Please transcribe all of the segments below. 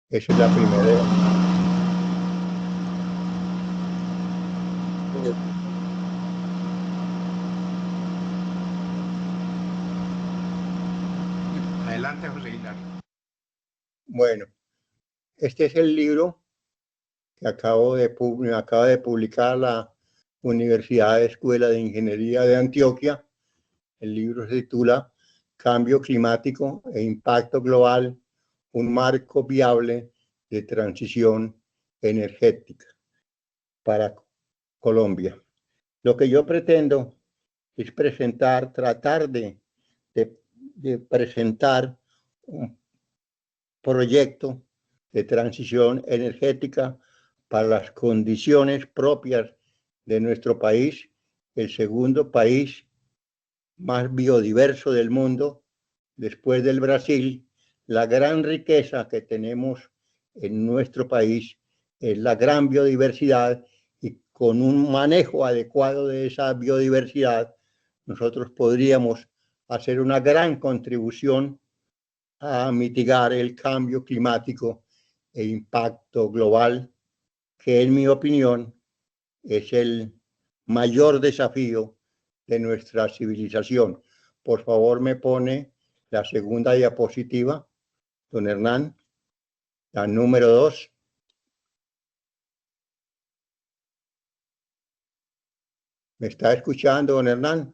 Esa es la primera. Adelante, José Hilario. Bueno, este es el libro que acaba de publicar la Universidad de Escuela de Ingeniería de Antioquia. El libro se titula Cambio climático e impacto global, un marco viable de transición energética para Colombia. Lo que yo pretendo es tratar de presentar un proyecto de transición energética para las condiciones propias de nuestro país, el segundo país más biodiverso del mundo, después del Brasil. La gran riqueza que tenemos en nuestro país es la gran biodiversidad, y con un manejo adecuado de esa biodiversidad, nosotros podríamos hacer una gran contribución a mitigar el cambio climático e impacto global, que en mi opinión es el mayor desafío de nuestra civilización. Por favor, me pone la segunda diapositiva, don Hernán, la número 2. ¿Me está escuchando, don Hernán?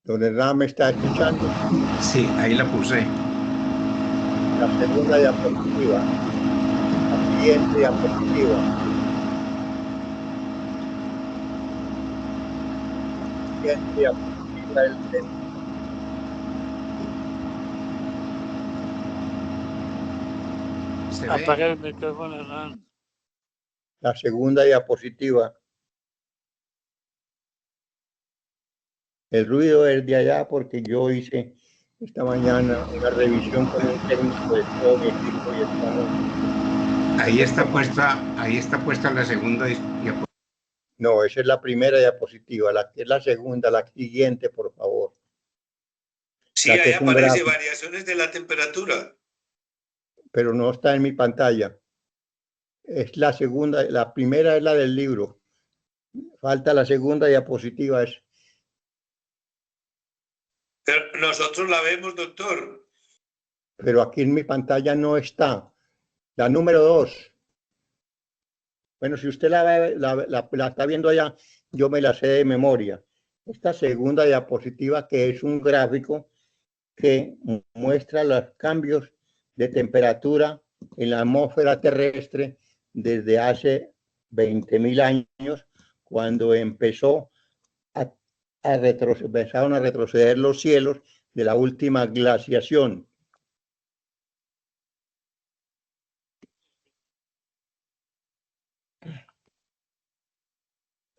Don Hernán, ¿me está escuchando? Sí, ahí la puse. La segunda diapositiva. La siguiente diapositiva. La siguiente diapositiva del centro. Apaga el micrófono, Hernán. La segunda diapositiva. El ruido es de allá porque yo hice esta mañana una revisión con un técnico de todo mi equipo y estamos... Ahí está puesta la segunda diapositiva. No, esa es la primera diapositiva, es la segunda, la siguiente, por favor. Sí, ahí aparece variaciones de la temperatura. Pero no está en mi pantalla. Es la segunda, la primera es la del libro. Falta la segunda diapositiva. Pero nosotros la vemos, doctor. Pero aquí en mi pantalla no está. La número 2. Bueno, si usted la está viendo allá, yo me la sé de memoria. Esta segunda diapositiva, que es un gráfico que muestra los cambios de temperatura en la atmósfera terrestre desde hace 20.000 años, cuando empezaron a retroceder los cielos de la última glaciación.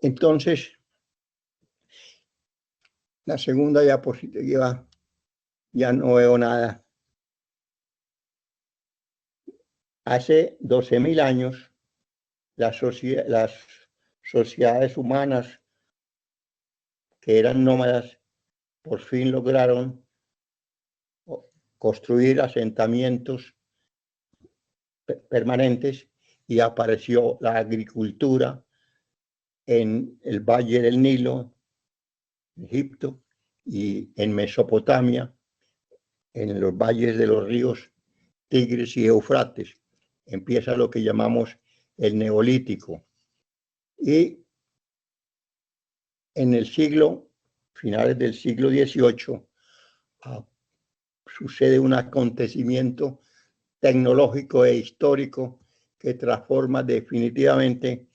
Entonces, la segunda diapositiva, ya no veo nada. Hace 12.000 años, las sociedades humanas que eran nómadas por fin lograron construir asentamientos permanentes y apareció la agricultura en el Valle del Nilo, Egipto, y en Mesopotamia, en los valles de los ríos Tigris y Éufrates. Empieza lo que llamamos el Neolítico. Y en finales del siglo XVIII, sucede un acontecimiento tecnológico e histórico que transforma definitivamente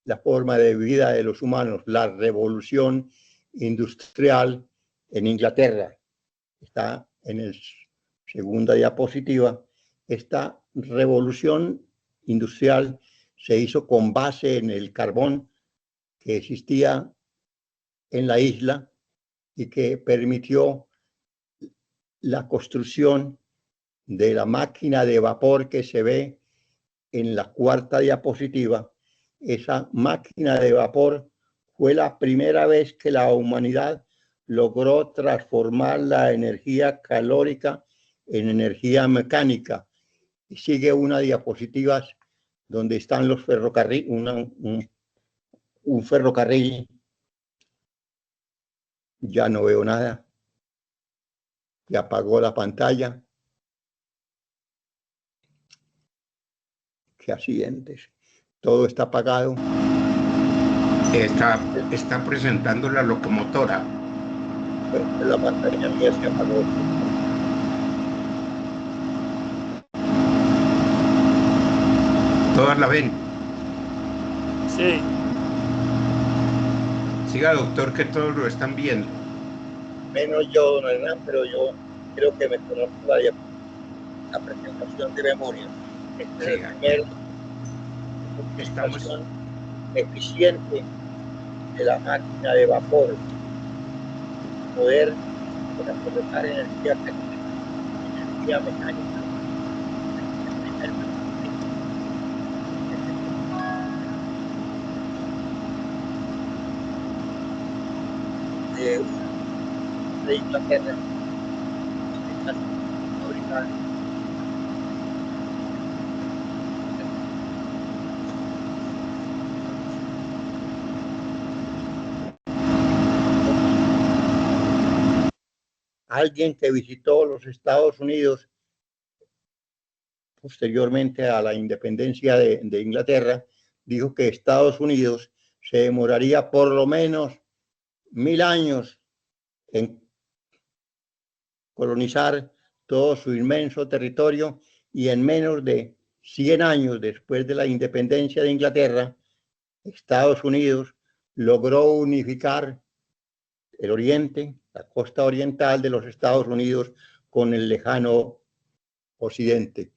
la forma de vida de los humanos, la revolución industrial en Inglaterra. Está en la segunda diapositiva. Esta revolución industrial se hizo con base en el carbón que existía en la isla y que permitió la construcción de la máquina de vapor que se ve en la cuarta diapositiva. Esa máquina de vapor fue la primera vez que la humanidad logró transformar la energía calórica en energía mecánica. Y sigue una diapositiva donde están los ferrocarriles, un ferrocarril. Ya no veo nada. Ya apagó la pantalla. Qué accidentes. Todo está apagado. Está presentando la locomotora. La pantalla mía se apagó. ¿Todas la ven? Sí. Siga, doctor, que todos lo están viendo. Menos yo, don Hernán, pero yo creo que me conozco la presentación de memoria. Este es el primer presentación eficiente de la máquina de vapor. Poder aprovechar energía mecánica. De Inglaterra. Alguien que visitó los Estados Unidos posteriormente a la independencia de Inglaterra, dijo que Estados Unidos se demoraría por lo menos 1000 años en colonizar todo su inmenso territorio, y en menos de 100 años después de la independencia de Inglaterra, Estados Unidos logró unificar el oriente, la costa oriental de los Estados Unidos con el lejano occidente,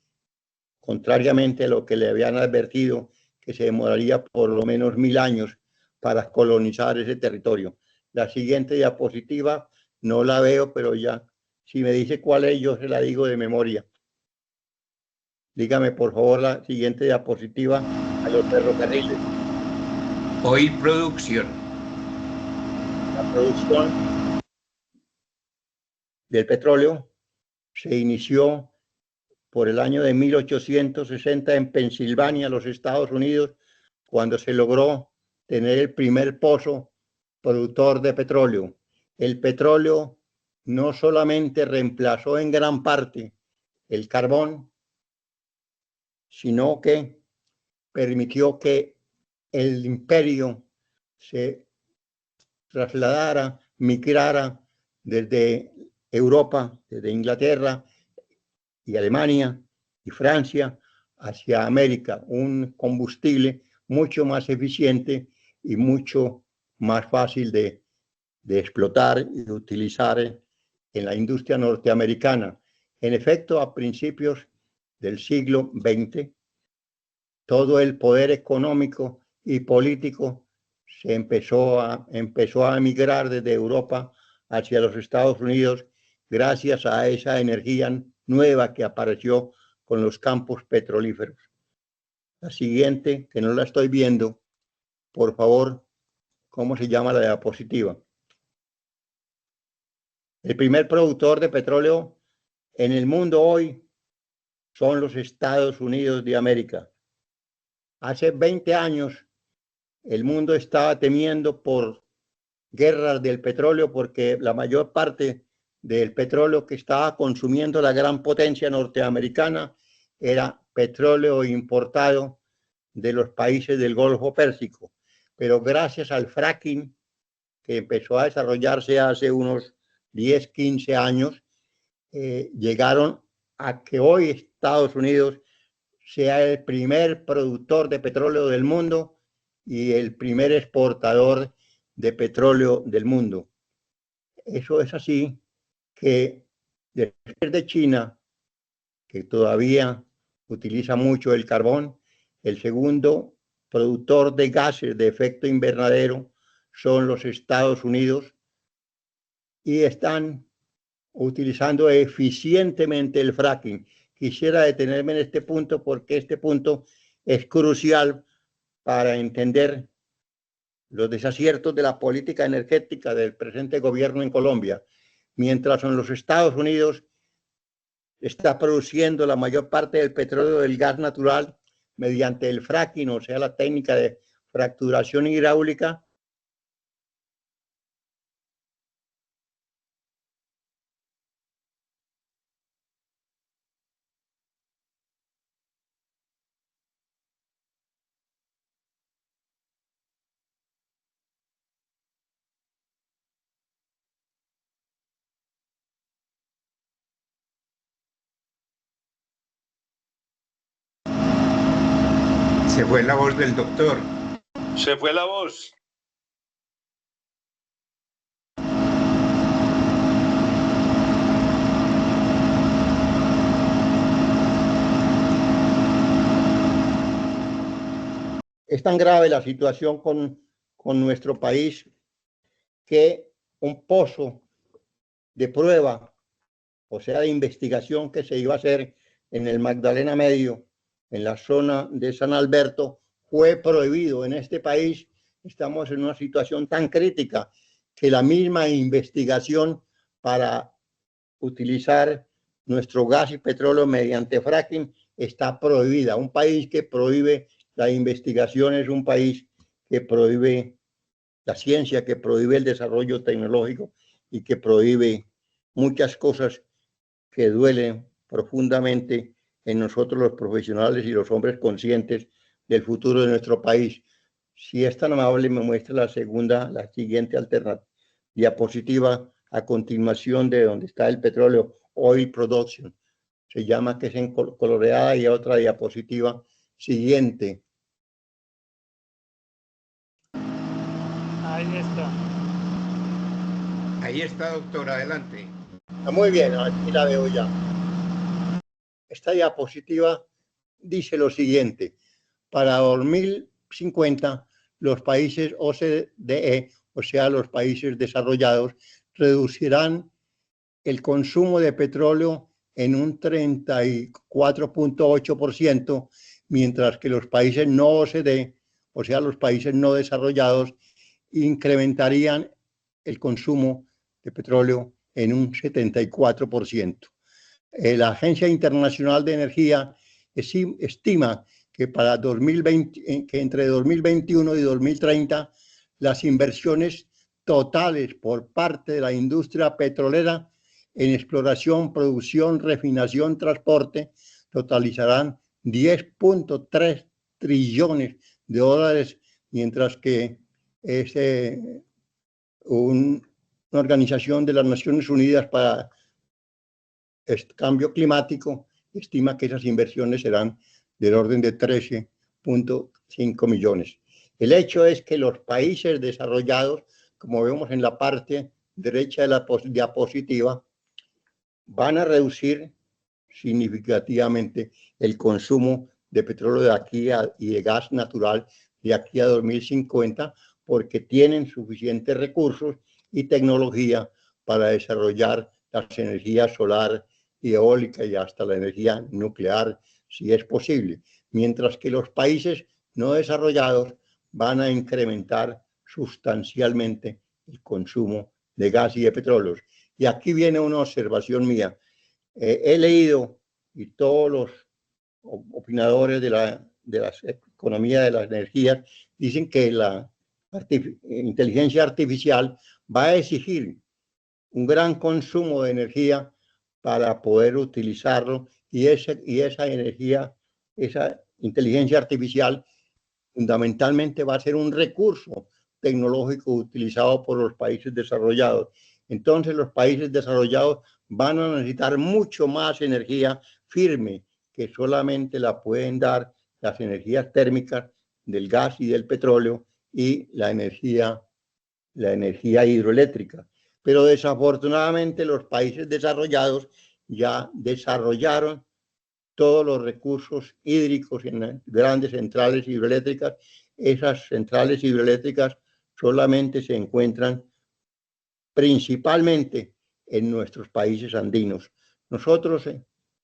contrariamente a lo que le habían advertido, que se demoraría por lo menos 1000 años para colonizar ese territorio. La siguiente diapositiva no la veo, pero ya, si me dice cuál es, yo se la digo de memoria. Dígame, por favor, la siguiente diapositiva a los ferrocarriles. Hoy producción. La producción del petróleo se inició por el año de 1860 en Pensilvania, los Estados Unidos, cuando se logró tener el primer pozo productor de petróleo. El petróleo no solamente reemplazó en gran parte el carbón, sino que permitió que el imperio se trasladara, migrara desde Europa, desde Inglaterra y Alemania y Francia hacia América, un combustible mucho más eficiente y mucho más fácil de explotar y de utilizar en la industria norteamericana. En efecto, a principios del siglo XX, todo el poder económico y político se empezó a migrar desde Europa hacia los Estados Unidos gracias a esa energía nueva que apareció con los campos petrolíferos. La siguiente, que no la estoy viendo, por favor, ¿cómo se llama la diapositiva? El primer productor de petróleo en el mundo hoy son los Estados Unidos de América. Hace 20 años el mundo estaba temiendo por guerras del petróleo, porque la mayor parte del petróleo que estaba consumiendo la gran potencia norteamericana era petróleo importado de los países del Golfo Pérsico. Pero gracias al fracking, que empezó a desarrollarse hace unos 10, 15 años, llegaron a que hoy Estados Unidos sea el primer productor de petróleo del mundo y el primer exportador de petróleo del mundo. Eso es así que después de China, que todavía utiliza mucho el carbón, el segundo productor de gases de efecto invernadero son los Estados Unidos, y están utilizando eficientemente el fracking. Quisiera detenerme en este punto porque este punto es crucial para entender los desaciertos de la política energética del presente gobierno en Colombia. Mientras en los Estados Unidos está produciendo la mayor parte del petróleo del gas natural mediante el fracking, o sea, la técnica de fracturación hidráulica. Se fue la voz del doctor. Se fue la voz. Es tan grave la situación con nuestro país que un pozo de prueba, o sea, de investigación que se iba a hacer en el Magdalena Medio, en la zona de San Alberto, fue prohibido. En este país estamos en una situación tan crítica que la misma investigación para utilizar nuestro gas y petróleo mediante fracking está prohibida. Un país que prohíbe la investigación es un país que prohíbe la ciencia, que prohíbe el desarrollo tecnológico y que prohíbe muchas cosas que duelen profundamente en nosotros los profesionales y los hombres conscientes del futuro de nuestro país. Si es tan amable, me muestra la siguiente diapositiva a continuación de donde está el petróleo, oil production. Se llama, que es en coloreada, y otra diapositiva siguiente. Ahí está. Ahí está, doctor, adelante. Muy bien, aquí la veo ya. Esta diapositiva dice lo siguiente: para 2050, los países OCDE, o sea, los países desarrollados, reducirán el consumo de petróleo en un 34.8%, mientras que los países no OCDE, o sea, los países no desarrollados, incrementarían el consumo de petróleo en un 74%. La Agencia Internacional de Energía estima que para 2020, que entre 2021 y 2030, las inversiones totales por parte de la industria petrolera en exploración, producción, refinación, transporte totalizarán 10.3 trillones de dólares, mientras que una organización de las Naciones Unidas para el cambio climático estima que esas inversiones serán del orden de 13.5 millones. El hecho es que los países desarrollados, como vemos en la parte derecha de la diapositiva, van a reducir significativamente el consumo de petróleo y de gas natural de aquí a 2050, porque tienen suficientes recursos y tecnología para desarrollar las energías solar y eólica y hasta la energía nuclear, si es posible, mientras que los países no desarrollados van a incrementar sustancialmente el consumo de gas y de petróleos. Y aquí viene una observación mía. He leído, y todos los opinadores de la economía de las energías dicen que la inteligencia artificial va a exigir un gran consumo de energía para poder utilizarlo, y esa energía, esa inteligencia artificial, fundamentalmente va a ser un recurso tecnológico utilizado por los países desarrollados. Entonces los países desarrollados van a necesitar mucho más energía firme, que solamente la pueden dar las energías térmicas del gas y del petróleo y la energía hidroeléctrica. Pero desafortunadamente los países desarrollados ya desarrollaron todos los recursos hídricos en grandes centrales hidroeléctricas. Esas centrales hidroeléctricas solamente se encuentran principalmente en nuestros países andinos. Nosotros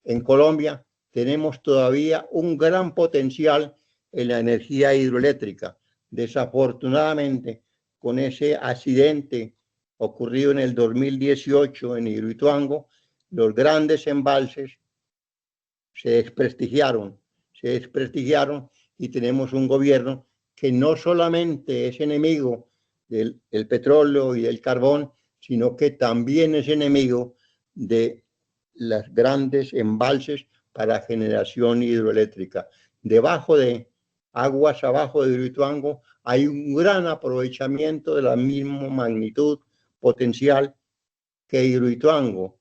en Colombia tenemos todavía un gran potencial en la energía hidroeléctrica. Desafortunadamente, con ese accidente ocurrido en el 2018 en Hidroituango, los grandes embalses se desprestigiaron y tenemos un gobierno que no solamente es enemigo del petróleo y del carbón, sino que también es enemigo de las grandes embalses para generación hidroeléctrica. Debajo de aguas abajo de Hidroituango hay un gran aprovechamiento de la misma magnitud potencial que Hidroituango.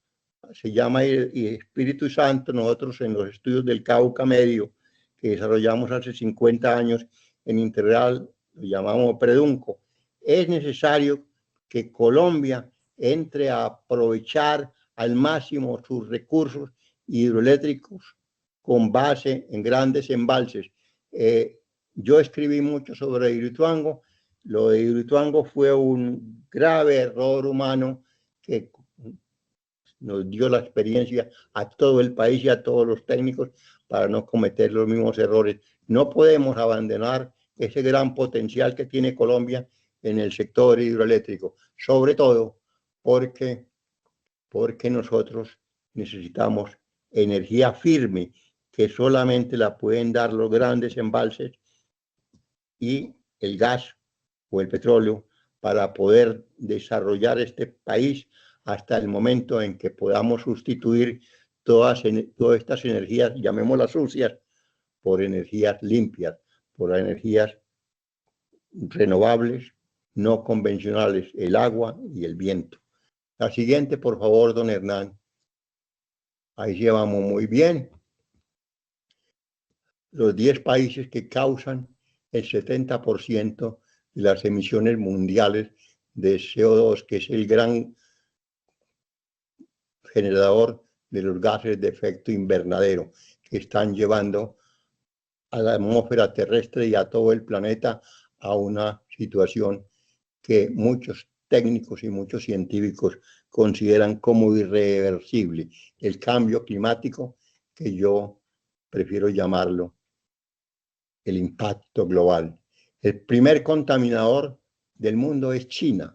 Se llama Espíritu Santo. Nosotros en los estudios del Cauca Medio que desarrollamos hace 50 años en Integral, lo llamamos Predunco. Es necesario que Colombia entre a aprovechar al máximo sus recursos hidroeléctricos con base en grandes embalses. Yo escribí mucho sobre Hidroituango. Lo de Hidroituango fue un grave error humano que nos dio la experiencia a todo el país y a todos los técnicos para no cometer los mismos errores. No podemos abandonar ese gran potencial que tiene Colombia en el sector hidroeléctrico, sobre todo porque nosotros necesitamos energía firme que solamente la pueden dar los grandes embalses y el gas o el petróleo para poder desarrollar este país hasta el momento en que podamos sustituir todas estas energías, llamémoslas sucias, por energías limpias, por energías renovables, no convencionales, el agua y el viento. La siguiente, por favor, don Hernán. Ahí llevamos muy bien. Los 10 países que causan el 70% de las emisiones mundiales de CO2, que es el gran generador de los gases de efecto invernadero que están llevando a la atmósfera terrestre y a todo el planeta a una situación que muchos técnicos y muchos científicos consideran como irreversible, el cambio climático, que yo prefiero llamarlo el impacto global. El primer contaminador del mundo es China,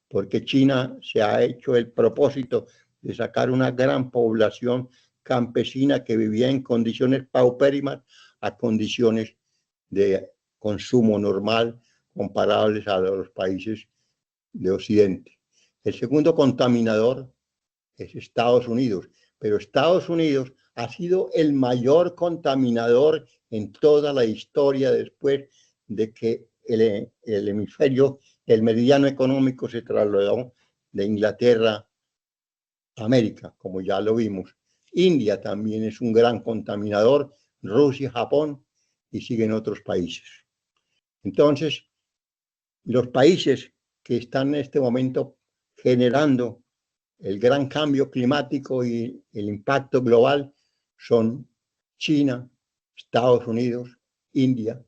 porque China se ha hecho el propósito de sacar una gran población campesina que vivía en condiciones paupérrimas a condiciones de consumo normal comparables a los países de Occidente. El segundo contaminador es Estados Unidos, pero Estados Unidos ha sido el mayor contaminador en toda la historia después de que el hemisferio, el meridiano económico se trasladó de Inglaterra a América, como ya lo vimos. India también es un gran contaminador, Rusia, Japón y siguen otros países. Entonces, los países que están en este momento generando el gran cambio climático y el impacto global son China, Estados Unidos, India,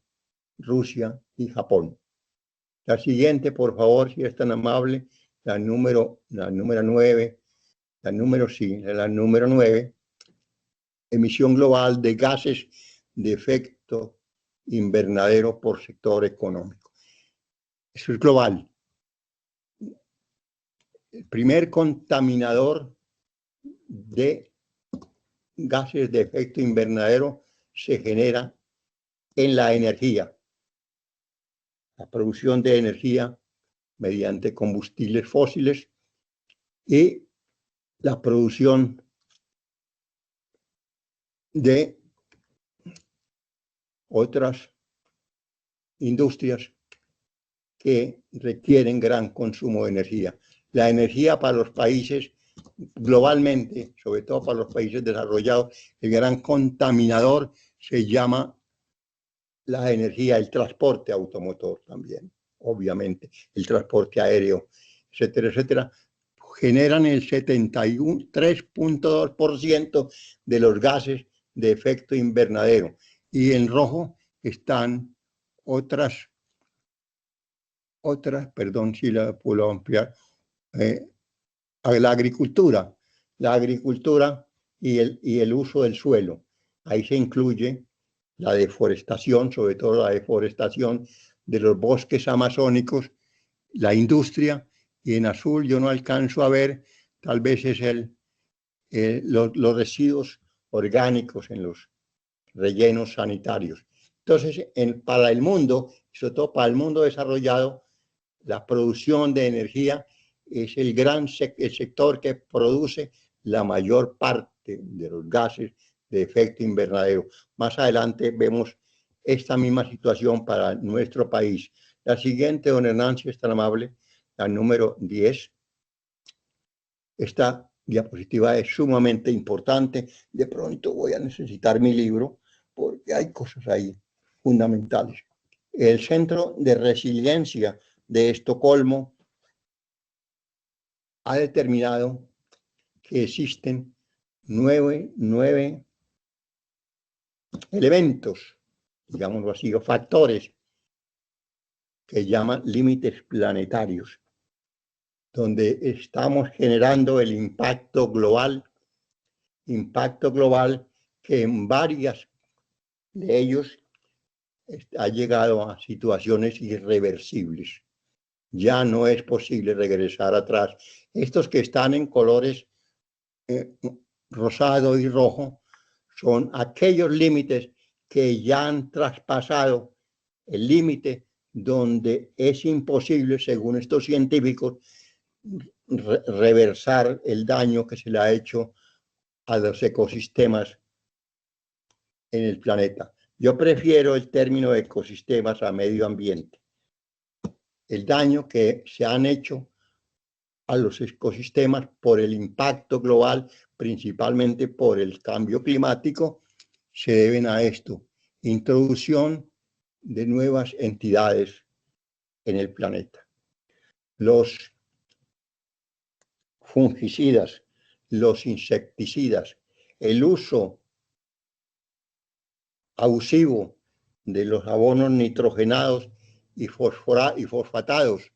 Rusia y Japón. La siguiente, por favor, si es tan amable, la número 9, la número 9, emisión global de gases de efecto invernadero por sector económico. Eso es global. El primer contaminador de gases de efecto invernadero se genera en la energía, la producción de energía mediante combustibles fósiles y la producción de otras industrias que requieren gran consumo de energía. La energía para los países globalmente, sobre todo para los países desarrollados, el gran contaminador se llama la energía, el transporte automotor también, obviamente, el transporte aéreo, etcétera, etcétera, generan el 73.2% de los gases de efecto invernadero. Y en rojo están otras, perdón si la puedo ampliar, la agricultura y el uso del suelo. Ahí se incluye la deforestación, sobre todo la deforestación de los bosques amazónicos, la industria, y en azul yo no alcanzo a ver, tal vez es los residuos orgánicos en los rellenos sanitarios. Entonces, para el mundo, sobre todo para el mundo desarrollado, la producción de energía es el sector que produce la mayor parte de los gases de efecto invernadero. Más adelante vemos esta misma situación para nuestro país. La siguiente, don Hernán, si es tan amable, la número 10. Esta diapositiva es sumamente importante. De pronto voy a necesitar mi libro porque hay cosas ahí fundamentales. El Centro de Resiliencia de Estocolmo ha determinado que existen nueve elementos, digámoslo así, o factores que llaman límites planetarios, donde estamos generando el impacto global que en varias de ellos ha llegado a situaciones irreversibles. Ya no es posible regresar atrás. Estos que están en colores rosado y rojo son aquellos límites que ya han traspasado el límite donde es imposible, según estos científicos, reversar el daño que se le ha hecho a los ecosistemas en el planeta. Yo prefiero el término ecosistemas a medio ambiente. El daño que se han hecho a los ecosistemas por el impacto global, principalmente por el cambio climático, se deben a esto: introducción de nuevas entidades en el planeta. Los fungicidas, los insecticidas, el uso abusivo de los abonos nitrogenados y fosfatados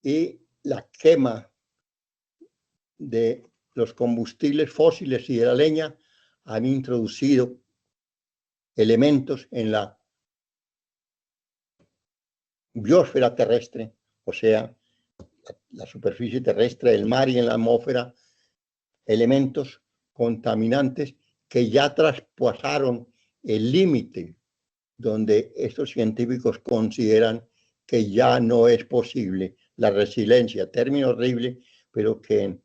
y la quema de los combustibles fósiles y de la leña han introducido elementos en la biosfera terrestre, o sea, la superficie terrestre, el mar y en la atmósfera, elementos contaminantes que ya traspasaron el límite donde estos científicos consideran que ya no es posible la resiliencia, término horrible, pero que en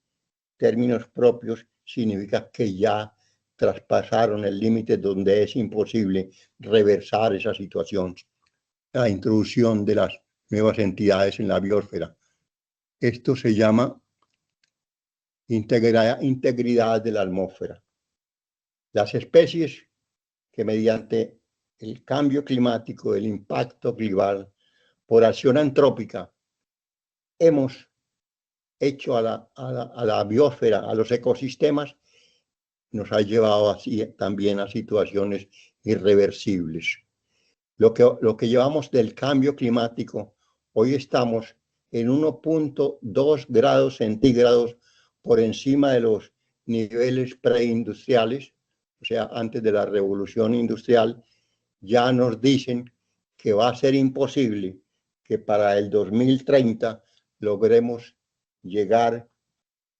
términos propios significa que ya traspasaron el límite donde es imposible reversar esa situación. La introducción de las nuevas entidades en la biosfera. Esto se llama integridad de la atmósfera. Las especies que mediante el cambio climático, el impacto global, por acción antrópica, hemos hecho a la biosfera, a los ecosistemas, nos ha llevado así también a situaciones irreversibles. Lo que llevamos del cambio climático, hoy estamos en 1.2 grados centígrados por encima de los niveles preindustriales, o sea, antes de la revolución industrial. Ya nos dicen que va a ser imposible que para el 2030 logremos llegar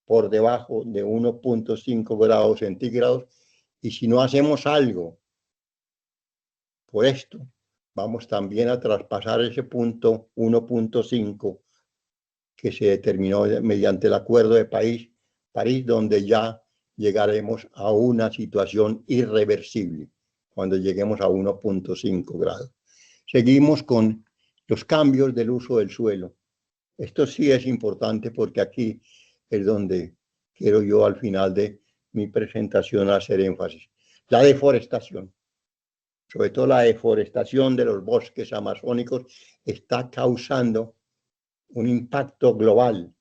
por debajo de 1.5 grados centígrados, y si no hacemos algo por esto, vamos también a traspasar ese punto 1.5 que se determinó mediante el Acuerdo de París, donde ya llegaremos a una situación irreversible cuando lleguemos a 1.5 grados. Seguimos con los cambios del uso del suelo. Esto sí es importante porque aquí es donde quiero yo al final de mi presentación hacer énfasis. La deforestación, sobre todo la deforestación de los bosques amazónicos, está causando un impacto global,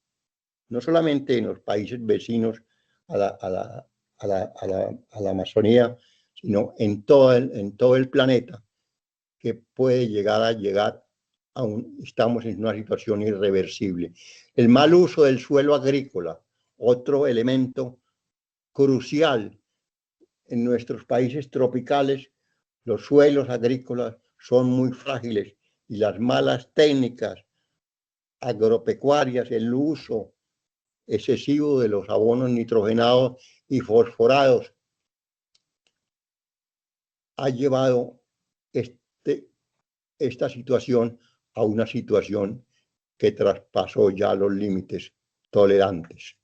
no solamente en los países vecinos a la Amazonía, sino en todo el planeta, que puede llegar estamos en una situación irreversible. El mal uso del suelo agrícola, otro elemento crucial. En nuestros países tropicales, los suelos agrícolas son muy frágiles y las malas técnicas agropecuarias, el uso excesivo de los abonos nitrogenados y fosforados ha llevado esta situación a una situación que traspasó ya los límites tolerantes.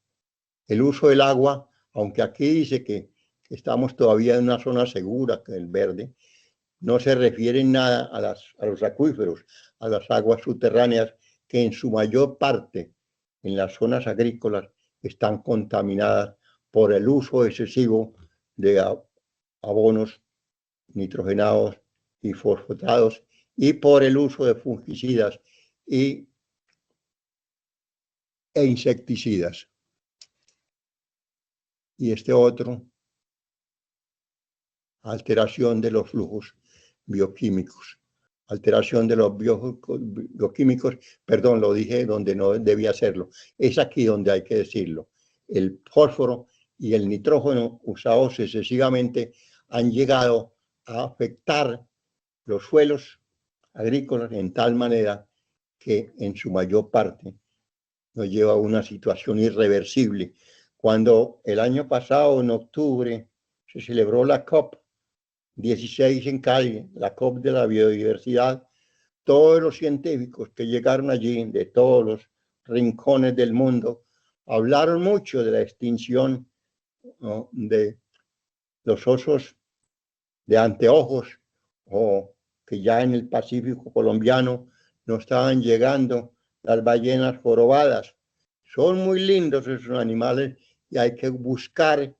El uso del agua, aunque aquí dice que estamos todavía en una zona segura, que el verde, no se refiere en nada a los acuíferos, a las aguas subterráneas, que en su mayor parte en las zonas agrícolas están contaminadas por el uso excesivo de abonos nitrogenados y fosfatados y por el uso de fungicidas e insecticidas. Y este otro, alteración de los flujos bioquímicos. Alteración de los bioquímicos, perdón, lo dije donde no debía hacerlo. Es aquí donde hay que decirlo. El fósforo y el nitrógeno usados excesivamente han llegado a afectar los suelos agrícolas en tal manera que en su mayor parte nos lleva a una situación irreversible. Cuando el año pasado, en octubre, se celebró la COP16 en Cali, la COP de la biodiversidad, todos los científicos que llegaron allí de todos los rincones del mundo hablaron mucho de la extinción, ¿no?, de los osos de anteojos, o que ya en el Pacífico colombiano no estaban llegando las ballenas jorobadas. Son muy lindos esos animales y hay que buscar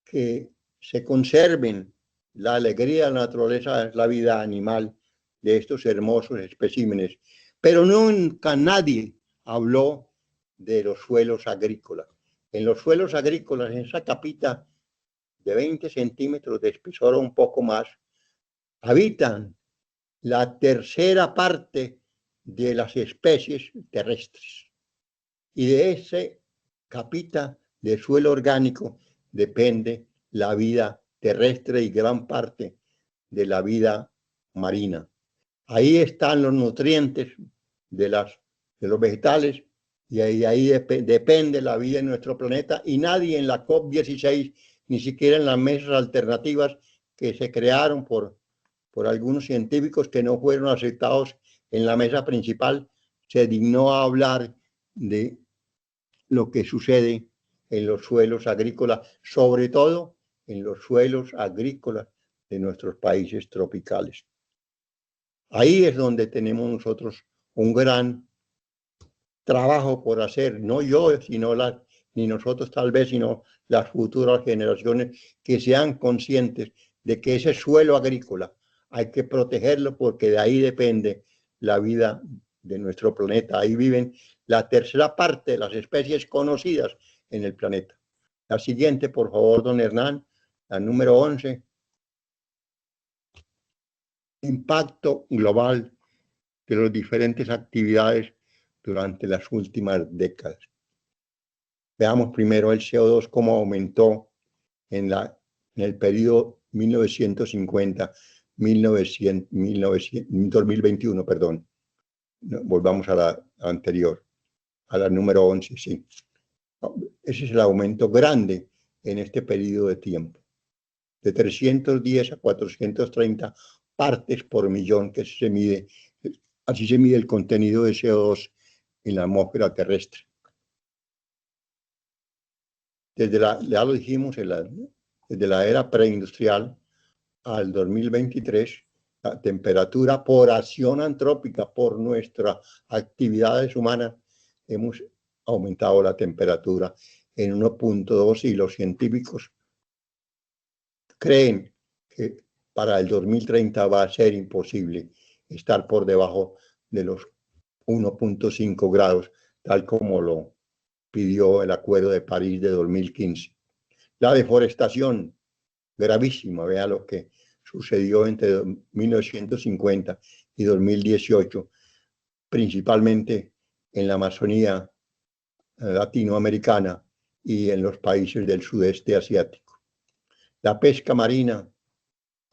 que se conserven. La alegría de la naturaleza es la vida animal de estos hermosos especímenes. Pero nunca nadie habló de los suelos agrícolas. En los suelos agrícolas, en esa capita de 20 centímetros de espesor o un poco más, habitan la tercera parte de las especies terrestres. Y de ese capita de suelo orgánico depende la vida terrestre y gran parte de la vida marina. Ahí están los nutrientes de los vegetales y ahí depende la vida en nuestro planeta, y nadie en la COP16, ni siquiera en las mesas alternativas que se crearon por algunos científicos que no fueron aceptados en la mesa principal, se dignó a hablar de lo que sucede en los suelos agrícolas, sobre todo en los suelos agrícolas de nuestros países tropicales. Ahí es donde tenemos nosotros un gran trabajo por hacer, no yo, ni nosotros tal vez, sino las futuras generaciones, que sean conscientes de que ese suelo agrícola hay que protegerlo, porque de ahí depende la vida de nuestro planeta. Ahí viven la tercera parte de las especies conocidas en el planeta. La siguiente, por favor, don Hernán, la número 11. Impacto global de las diferentes actividades durante las últimas décadas. Veamos primero el CO2, cómo aumentó en el periodo 2021, perdón. Volvamos a la anterior, a la número 11, sí. Ese es el aumento grande en este periodo de tiempo, de 310 a 430 partes por millón, que se mide, así se mide el contenido de CO2 en la atmósfera terrestre. Ya lo dijimos, desde la era preindustrial al 2023, la temperatura por acción antrópica, por nuestras actividades humanas, hemos aumentado la temperatura en 1.2, y los científicos creen que para el 2030 va a ser imposible estar por debajo de los 1.5 grados, tal como lo pidió el Acuerdo de París de 2015. La deforestación, gravísima, vea lo que sucedió entre 1950 y 2018, principalmente en la Amazonía latinoamericana y en los países del sudeste asiático. La pesca marina,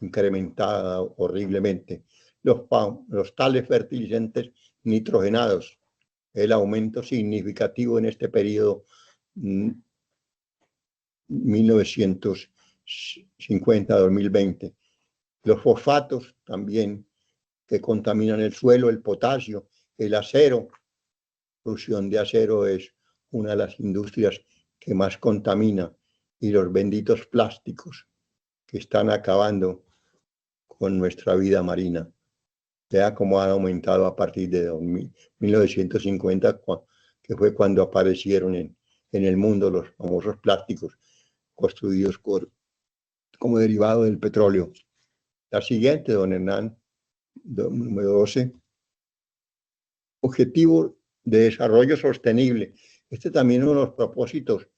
incrementada horriblemente. Los tales fertilizantes nitrogenados, el aumento significativo en este periodo 1950 a 2020. Los fosfatos también que contaminan el suelo, el potasio, el acero. Producción de acero es una de las industrias que más contamina, y los benditos plásticos que están acabando con nuestra vida marina. Vea cómo han aumentado a partir de 1950, que fue cuando aparecieron en el mundo los famosos plásticos construidos como derivado del petróleo. La siguiente, don Hernán, número 12. Objetivo de desarrollo sostenible. Este también es uno de los propósitos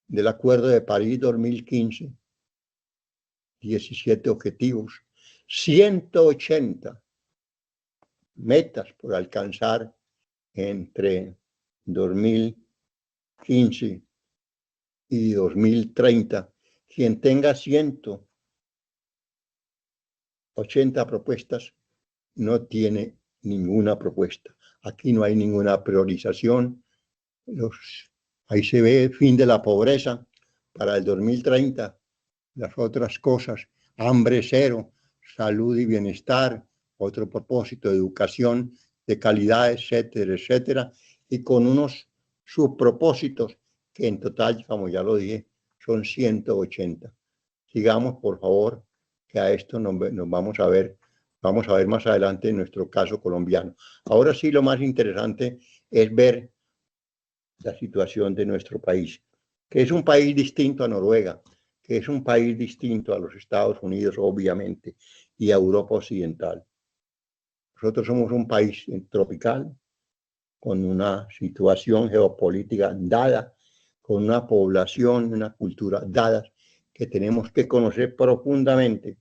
del Acuerdo de París 2015. 17 objetivos, 180 metas por alcanzar entre 2015 y 2030. Quien tenga 180 propuestas no tiene ninguna propuesta. Aquí no hay ninguna priorización. Ahí se ve el fin de la pobreza para el 2030. Las otras cosas, hambre cero, salud y bienestar, otro propósito, educación de calidad, etcétera, etcétera, y con unos subpropósitos que en total, como ya lo dije, son 180. Sigamos, por favor, que a esto nos vamos a ver más adelante en nuestro caso colombiano. Ahora sí, lo más interesante es ver la situación de nuestro país, que es un país distinto a Noruega, que es un país distinto a los Estados Unidos, obviamente, y a Europa Occidental. Nosotros somos un país tropical, con una situación geopolítica dada, con una población, una cultura dadas, que tenemos que conocer profundamente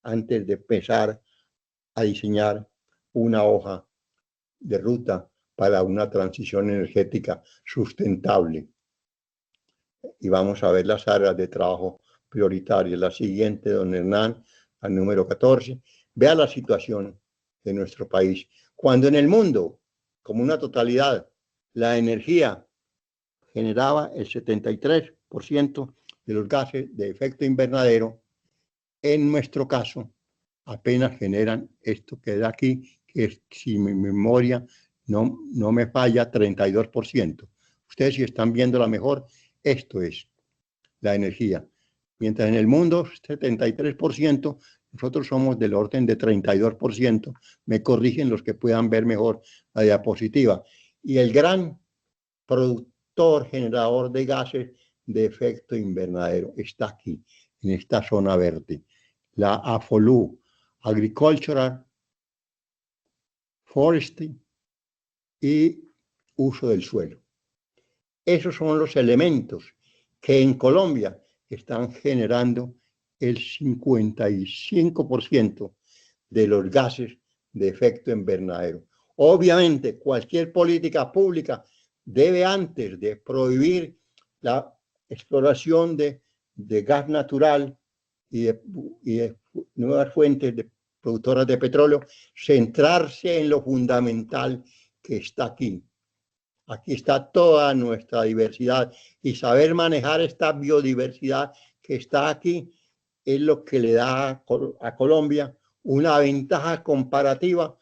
antes de empezar a diseñar una hoja de ruta para una transición energética sustentable. Y vamos a ver las áreas de trabajo prioritarias. La siguiente, don Hernán, al número 14. Vea la situación de nuestro país. Cuando en el mundo, como una totalidad, la energía generaba el 73% de los gases de efecto invernadero, en nuestro caso apenas generan esto que da aquí, que es, si mi memoria no me falla, 32%. Ustedes, si están viendo la mejor, esto es la energía. Mientras en el mundo 73%, nosotros somos del orden de 32%. Me corrigen los que puedan ver mejor la diapositiva. Y el gran productor, generador de gases de efecto invernadero está aquí, en esta zona verde. La AFOLU, Agricultural, Forestry y uso del suelo. Esos son los elementos que en Colombia están generando el 55% de los gases de efecto invernadero. Obviamente, cualquier política pública debe, antes de prohibir la exploración de gas natural y de nuevas fuentes productoras de petróleo, centrarse en lo fundamental que está aquí. Aquí está toda nuestra diversidad, y saber manejar esta biodiversidad que está aquí es lo que le da a Colombia una ventaja comparativa,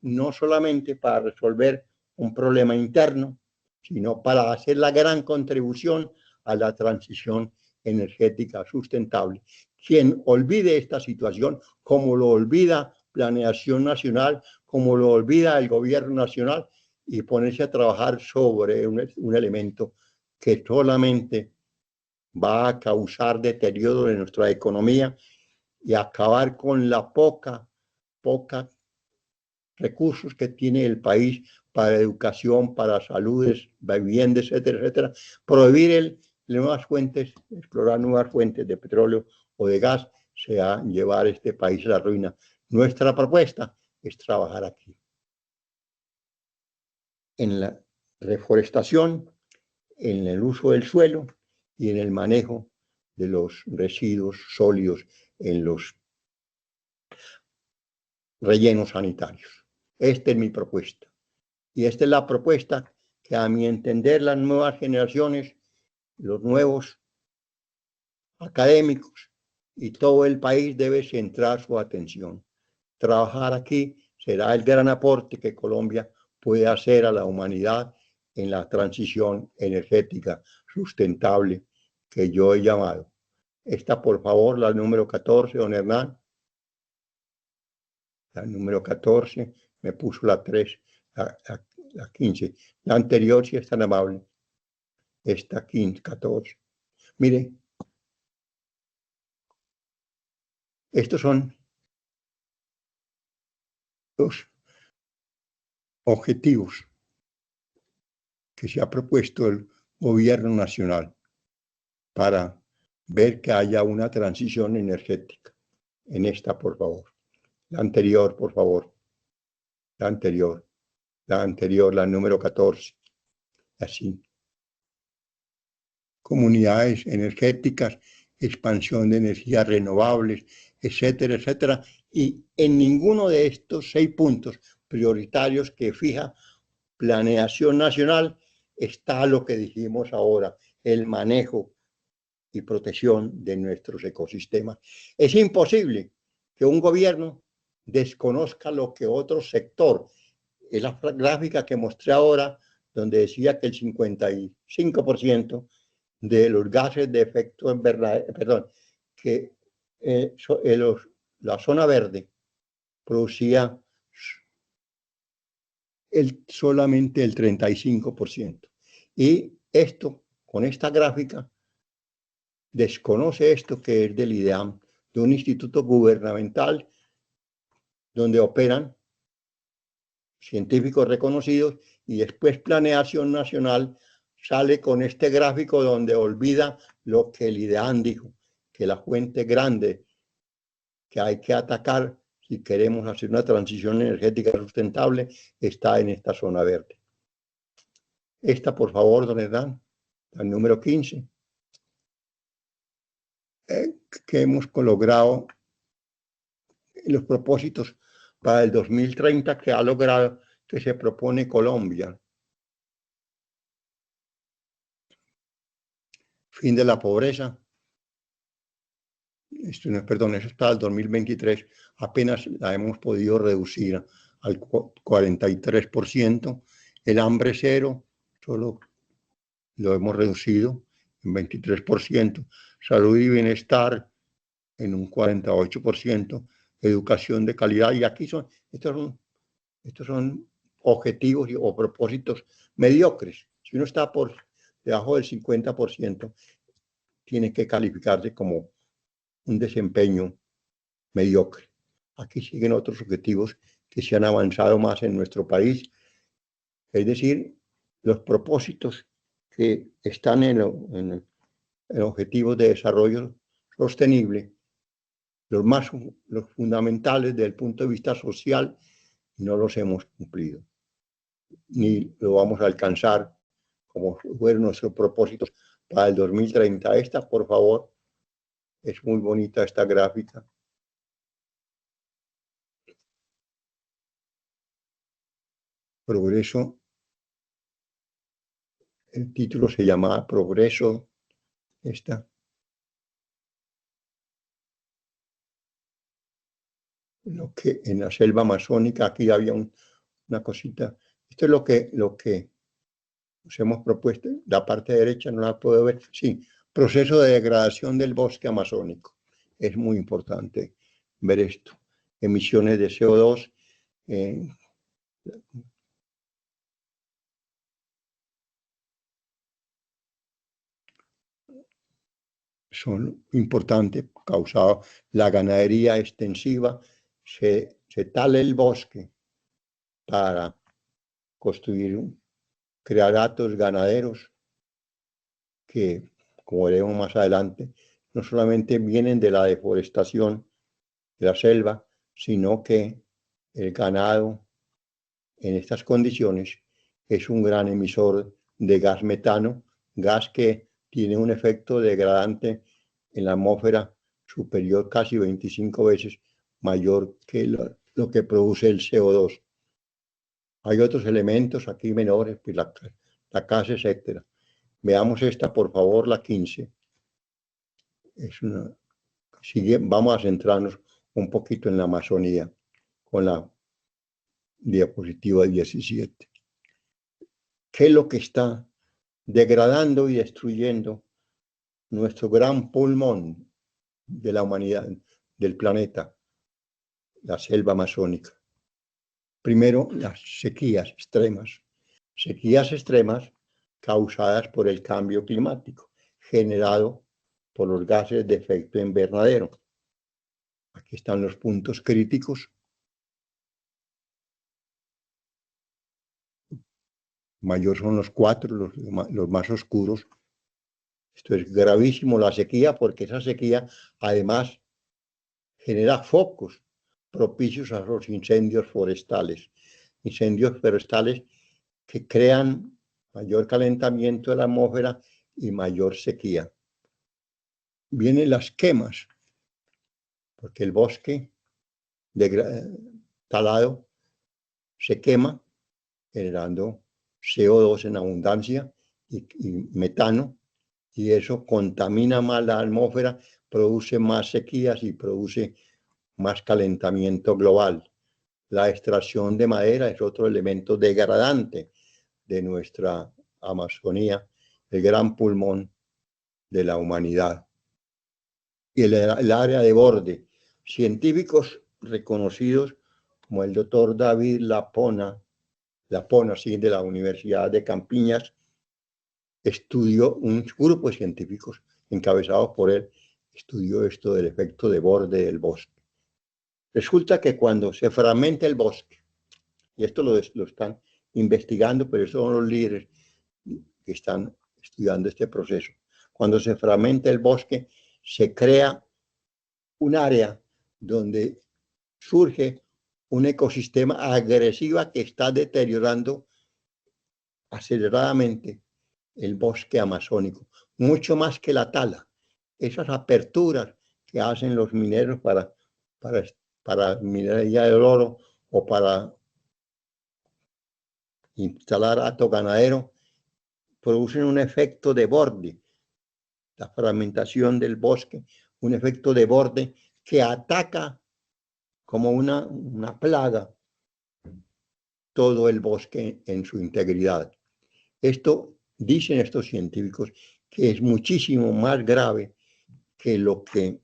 no solamente para resolver un problema interno, sino para hacer la gran contribución a la transición energética sustentable. Quien olvide esta situación, como lo olvida Planeación Nacional, como lo olvida el gobierno nacional, y ponerse a trabajar sobre un elemento que solamente va a causar deterioro de nuestra economía y acabar con la poca recursos que tiene el país para educación, para salud, vivienda, etcétera, etcétera. Prohibir nuevas fuentes, explorar nuevas fuentes de petróleo o de gas, se va a llevar este país a la ruina. Nuestra propuesta es trabajar aquí en la reforestación, en el uso del suelo y en el manejo de los residuos sólidos en los rellenos sanitarios. Esta es mi propuesta. Y esta es la propuesta que, a mi entender, las nuevas generaciones, los nuevos académicos, y todo el país debe centrar su atención. Trabajar aquí será el gran aporte que Colombia puede hacer a la humanidad en la transición energética sustentable que yo he llamado. Esta, por favor, la número 14, don Hernán. La número 14, me puso la 3, la 15. La anterior, si es tan amable. Esta 15, 14. Mire, estos son los objetivos que se ha propuesto el gobierno nacional para ver que haya una transición energética. En esta, por favor. La anterior, por favor. La anterior, la número 14. Así. Comunidades energéticas, expansión de energías renovables, etcétera, etcétera. Y en ninguno de estos 6 puntos prioritarios que fija Planeación Nacional está lo que dijimos ahora, el manejo y protección de nuestros ecosistemas. Es imposible que un gobierno desconozca lo que otro sector. Es la gráfica que mostré ahora, donde decía que el 55% de los gases de efecto invernadero, perdón, que la zona verde producía solamente el 35%. Y esto, con esta gráfica, desconoce esto que es del IDEAM, de un instituto gubernamental donde operan científicos reconocidos, y después Planeación Nacional sale con este gráfico donde olvida lo que el IDEAM dijo, que la fuente grande que hay que atacar si queremos hacer una transición energética sustentable está en esta zona verde. Esta, por favor, don Hernán, el número 15. Que hemos logrado los propósitos para el 2030 que ha logrado, que se propone Colombia. Fin de la pobreza. Esto no, perdón, eso está al 2023. Apenas la hemos podido reducir al 43%. El hambre cero, solo lo hemos reducido en 23%. Salud y bienestar en un 48%. Educación de calidad. Y aquí estos son objetivos o propósitos mediocres. Si uno está por debajo del 50%, tiene que calificarse como un desempeño mediocre. Aquí siguen otros objetivos que se han avanzado más en nuestro país. Es decir, los propósitos que están en objetivos de desarrollo sostenible, los fundamentales desde el punto de vista social, no los hemos cumplido, ni lo vamos a alcanzar como fueron nuestros propósitos para el 2030. Esta, por favor, es muy bonita esta gráfica. Progreso, el título se llama Progreso, esta. Lo que en la selva amazónica, aquí había una cosita. Esto es lo que nos hemos propuesto. La parte derecha no la puedo ver. Sí, proceso de degradación del bosque amazónico. Es muy importante ver esto. Emisiones de CO2. Son importantes, causado la ganadería extensiva. Se tala el bosque para crear hatos ganaderos que, como veremos más adelante, no solamente vienen de la deforestación de la selva, sino que el ganado en estas condiciones es un gran emisor de gas metano, gas que tiene un efecto degradante en la atmósfera superior, casi 25 veces mayor que lo que produce el CO2. Hay otros elementos aquí menores, pues la casa, etcétera. Veamos esta, por favor, la 15. Vamos a centrarnos un poquito en la Amazonía con la diapositiva 17. ¿Qué es lo que está degradando y destruyendo nuestro gran pulmón de la humanidad, del planeta? La selva amazónica. Primero, las sequías extremas causadas por el cambio climático, generado por los gases de efecto invernadero. Aquí están los puntos críticos. Mayor son los 4, los más oscuros. Esto es gravísimo, la sequía, porque esa sequía además genera focos propicios a los incendios forestales. Incendios forestales que crean mayor calentamiento de la atmósfera y mayor sequía. Vienen las quemas, porque el bosque talado se quema, generando CO2 en abundancia y metano, y eso contamina más la atmósfera, produce más sequías y produce más calentamiento global. La extracción de madera es otro elemento degradante de nuestra Amazonía, el gran pulmón de la humanidad. Y el área de borde, científicos reconocidos como el doctor David Lapona, sí, de la Universidad de Campiñas, estudió, un grupo de científicos encabezados por él, estudió esto del efecto de borde del bosque. Resulta que cuando se fragmenta el bosque, y esto lo están investigando, pero esos son los líderes que están estudiando este proceso. Cuando se fragmenta el bosque, se crea un área donde surge un ecosistema agresivo que está deteriorando aceleradamente el bosque amazónico, mucho más que la tala. Esas aperturas que hacen los mineros para minería del oro o para instalar hato ganadero, producen un efecto de borde, la fragmentación del bosque, un efecto de borde que ataca como una plaga todo el bosque en su integridad. Esto, dicen estos científicos, que es muchísimo más grave que lo que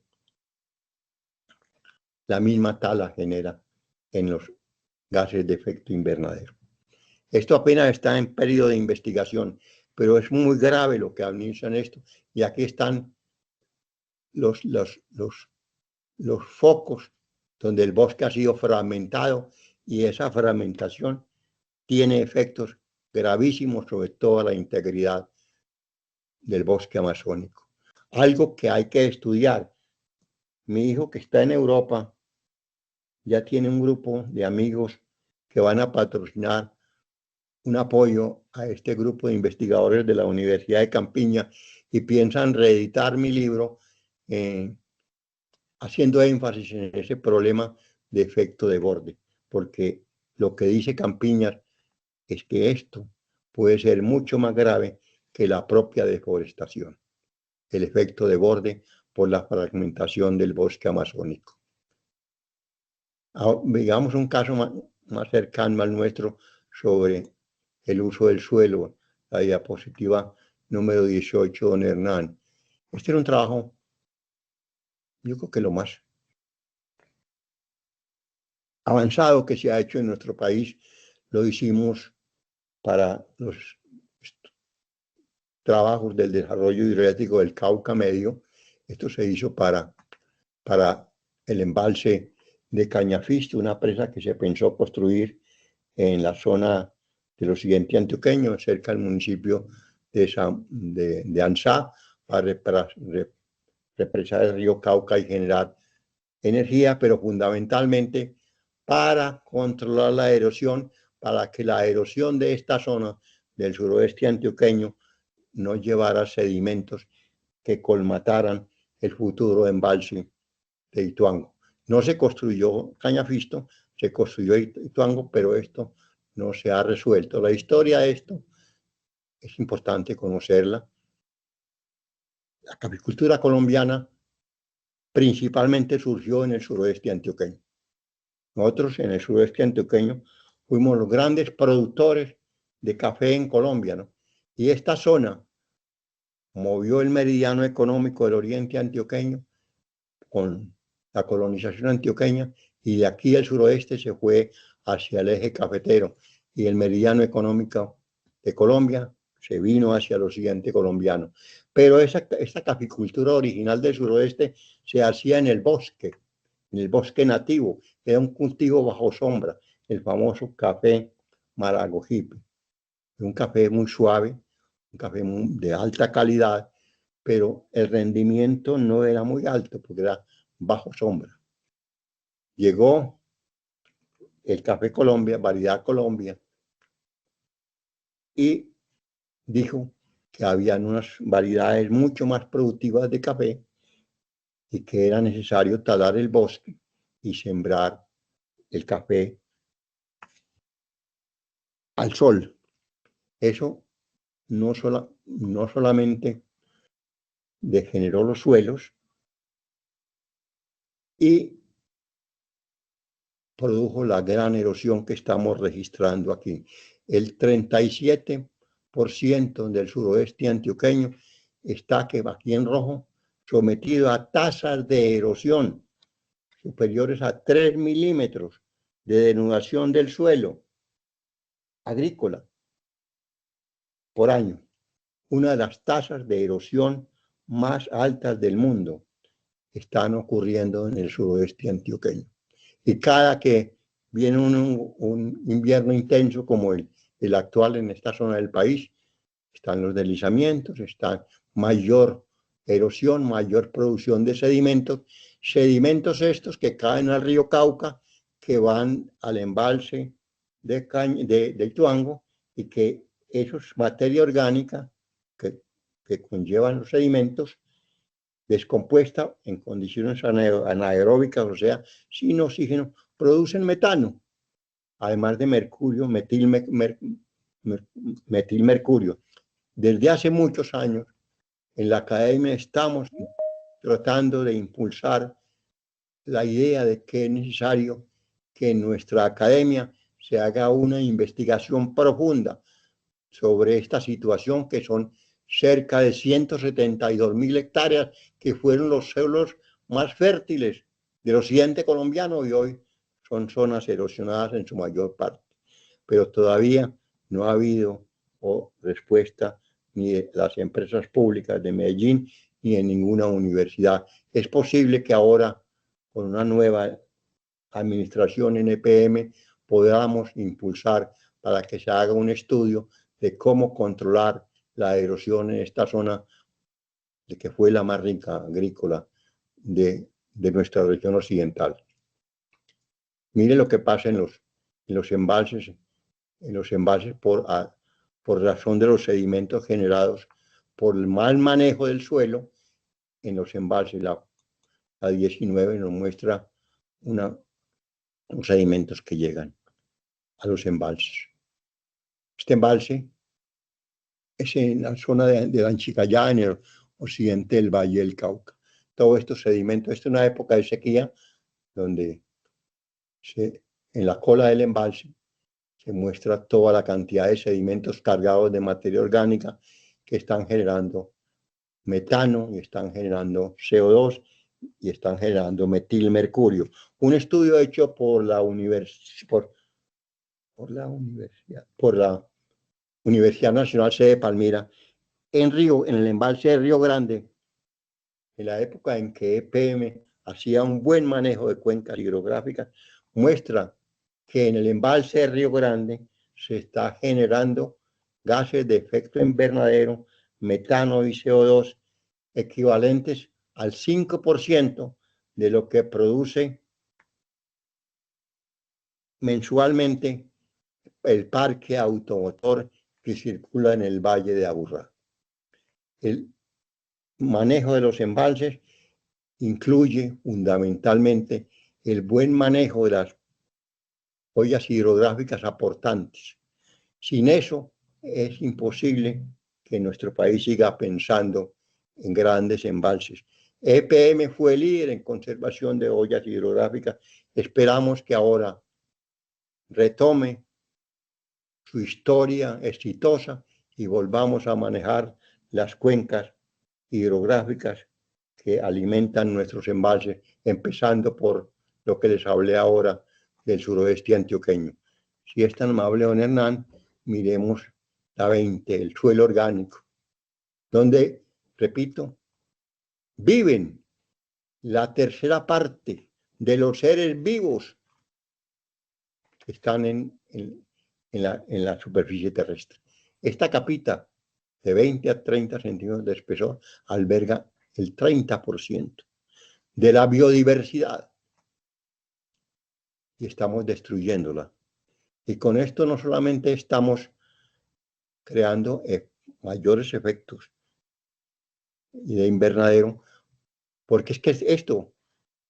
la misma tala genera en los gases de efecto invernadero. Esto apenas está en periodo de investigación, pero es muy grave lo que anuncian esto. Y aquí están los focos donde el bosque ha sido fragmentado y esa fragmentación tiene efectos gravísimos sobre toda la integridad del bosque amazónico. Algo que hay que estudiar. Mi hijo, que está en Europa, ya tiene un grupo de amigos que van a patrocinar un apoyo a este grupo de investigadores de la Universidad de Campiña y piensan reeditar mi libro haciendo énfasis en ese problema de efecto de borde, porque lo que dice Campiñas es que esto puede ser mucho más grave que la propia deforestación, el efecto de borde por la fragmentación del bosque amazónico. Digamos un caso más cercano al nuestro sobre el uso del suelo, la diapositiva número 18, don Hernán. Este era un trabajo, yo creo que lo más avanzado que se ha hecho en nuestro país. Lo hicimos para los trabajos del desarrollo hidroeléctrico del Cauca Medio. Esto se hizo para el embalse de Cañafiste, una presa que se pensó construir en la zona del occidente antioqueño, cerca del municipio de Ansá, para represar el río Cauca y generar energía, pero fundamentalmente para controlar la erosión, para que la erosión de esta zona del suroeste antioqueño no llevara sedimentos que colmataran el futuro embalse de Ituango. No se construyó Cañafisto, se construyó Ituango, pero esto no se ha resuelto. La historia de esto es importante conocerla. La caficultura colombiana principalmente surgió en el suroeste antioqueño. Nosotros en el suroeste antioqueño fuimos los grandes productores de café en Colombia, ¿no? Y esta zona movió el meridiano económico del oriente antioqueño con la colonización antioqueña, y de aquí el suroeste se fue hacia el eje cafetero, y el meridiano económico de Colombia se vino hacia el occidente colombiano. Pero esta caficultura original del suroeste se hacía en el bosque nativo, era un cultivo bajo sombra, el famoso café Maragogipe, un café muy suave, un café de alta calidad, pero el rendimiento no era muy alto porque era bajo sombra. Llegó el Café Colombia, variedad Colombia, y dijo que habían unas variedades mucho más productivas de café y que era necesario talar el bosque y sembrar el café al sol. Eso no solamente degeneró los suelos y produjo la gran erosión que estamos registrando aquí. El 37% del suroeste antioqueño está, que aquí en rojo, sometido a tasas de erosión superiores a 3 milímetros de denudación del suelo agrícola por año. Una de las tasas de erosión más altas del mundo están ocurriendo en el suroeste antioqueño. Y cada que viene un invierno intenso como el actual en esta zona del país, están los deslizamientos, está mayor erosión, mayor producción de sedimentos estos que caen al río Cauca, que van al embalse de Ituango, y que esos materia orgánica que conllevan los sedimentos, descompuesta en condiciones anaeróbicas, o sea, sin oxígeno, producen metano, además de mercurio, metilmercurio. Desde hace muchos años, en la academia estamos tratando de impulsar la idea de que es necesario que en nuestra academia se haga una investigación profunda sobre esta situación, que son cerca de 172.000 hectáreas, que fueron los suelos más fértiles del occidente colombiano y hoy son zonas erosionadas en su mayor parte. Pero todavía no ha habido respuesta ni de las empresas públicas de Medellín ni en ninguna universidad. Es posible que ahora, con una nueva administración en EPM, podamos impulsar para que se haga un estudio de cómo controlar la erosión en esta zona, de que fue la más rica agrícola de nuestra región occidental. Mire lo que pasa en los embalses por razón de los sedimentos generados por el mal manejo del suelo en los embalses. La 19 nos muestra unos sedimentos que llegan a los embalses. Este embalse es en la zona de Anchicayá, en el occidente del Valle del Cauca. Todos estos sedimentos, esta es una época de sequía donde en la cola del embalse se muestra toda la cantidad de sedimentos cargados de materia orgánica que están generando metano y están generando CO2 y están generando metilmercurio. Un estudio hecho por la Universidad Nacional Sede de Palmira, en el embalse de Río Grande, en la época en que EPM hacía un buen manejo de cuencas hidrográficas, muestra que en el embalse de Río Grande se está generando gases de efecto invernadero, metano y CO2, equivalentes al 5% de lo que produce mensualmente el parque automotor que circula en el Valle de Aburrá. El manejo de los embalses incluye fundamentalmente el buen manejo de las ollas hidrográficas aportantes. Sin eso es imposible que nuestro país siga pensando en grandes embalses. EPM fue líder en conservación de ollas hidrográficas. Esperamos que ahora retome su historia exitosa y volvamos a manejar las cuencas hidrográficas que alimentan nuestros embalses, empezando por lo que les hablé ahora del suroeste antioqueño. Si es tan amable, don Hernán, miremos la 20, el suelo orgánico, donde, repito, viven la tercera parte de los seres vivos que están en la superficie terrestre. Esta capita de 20 a 30 centímetros de espesor alberga el 30% de la biodiversidad y estamos destruyéndola. Y con esto no solamente estamos creando mayores efectos de invernadero, porque es que esto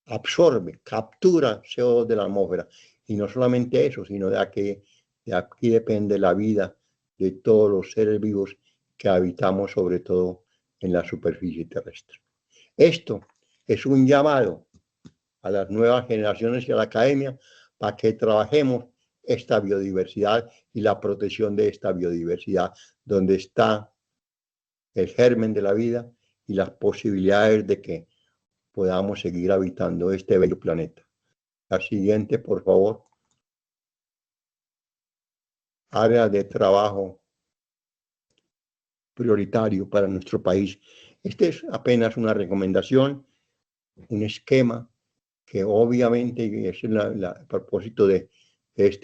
absorbe, captura CO2 de la atmósfera. Y no solamente eso, sino de aquí depende la vida de todos los seres vivos que habitamos, sobre todo en la superficie terrestre. Esto es un llamado a las nuevas generaciones y a la academia para que trabajemos esta biodiversidad y la protección de esta biodiversidad, donde está el germen de la vida y las posibilidades de que podamos seguir habitando este bello planeta. La siguiente, por favor. Área de trabajo prioritario para nuestro país. Este es apenas una recomendación, un esquema que obviamente es el propósito de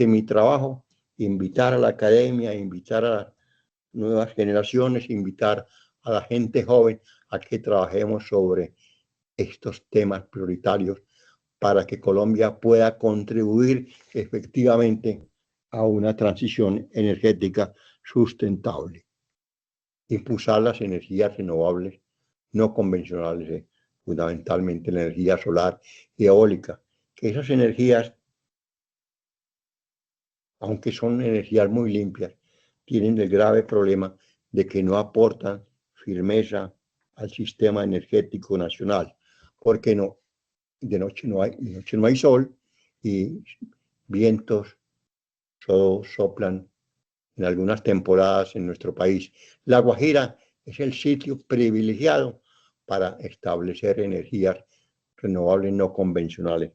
mi trabajo, invitar a la academia, invitar a las nuevas generaciones, invitar a la gente joven a que trabajemos sobre estos temas prioritarios para que Colombia pueda contribuir efectivamente a una transición energética sustentable. Impulsar las energías renovables no convencionales, fundamentalmente la energía solar y eólica, que esas energías, aunque son energías muy limpias, tienen el grave problema de que no aportan firmeza al sistema energético nacional, porque de noche no hay sol y vientos solo soplan en algunas temporadas en nuestro país. La Guajira es el sitio privilegiado para establecer energías renovables no convencionales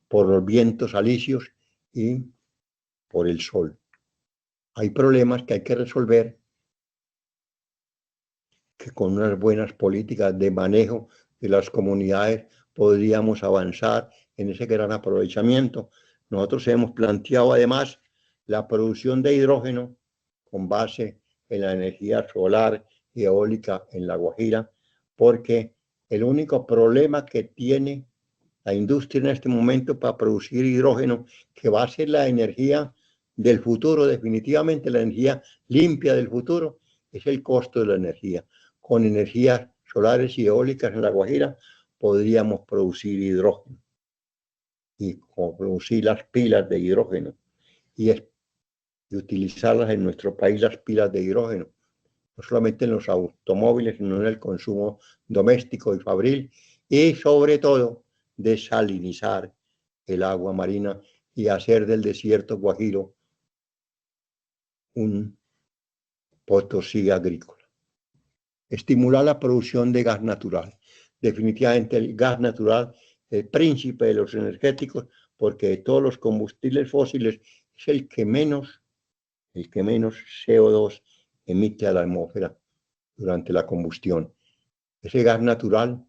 por los vientos alisios y por el sol. Hay problemas que hay que resolver, que con unas buenas políticas de manejo de las comunidades podríamos avanzar en ese gran aprovechamiento. Nosotros hemos planteado además la producción de hidrógeno con base en la energía solar y eólica en La Guajira, porque el único problema que tiene la industria en este momento para producir hidrógeno, que va a ser la energía del futuro, definitivamente la energía limpia del futuro, es el costo de la energía. Con energías solares y eólicas en La Guajira podríamos producir hidrógeno y producir las pilas de hidrógeno y utilizarlas en nuestro país, las pilas de hidrógeno, no solamente en los automóviles, sino en el consumo doméstico y fabril, y sobre todo desalinizar el agua marina y hacer del desierto guajiro un Potosí agrícola. Estimular la producción de gas natural. Definitivamente el gas natural, el príncipe de los energéticos, porque de todos los combustibles fósiles es el que menos CO2 emite a la atmósfera durante la combustión. Ese gas natural,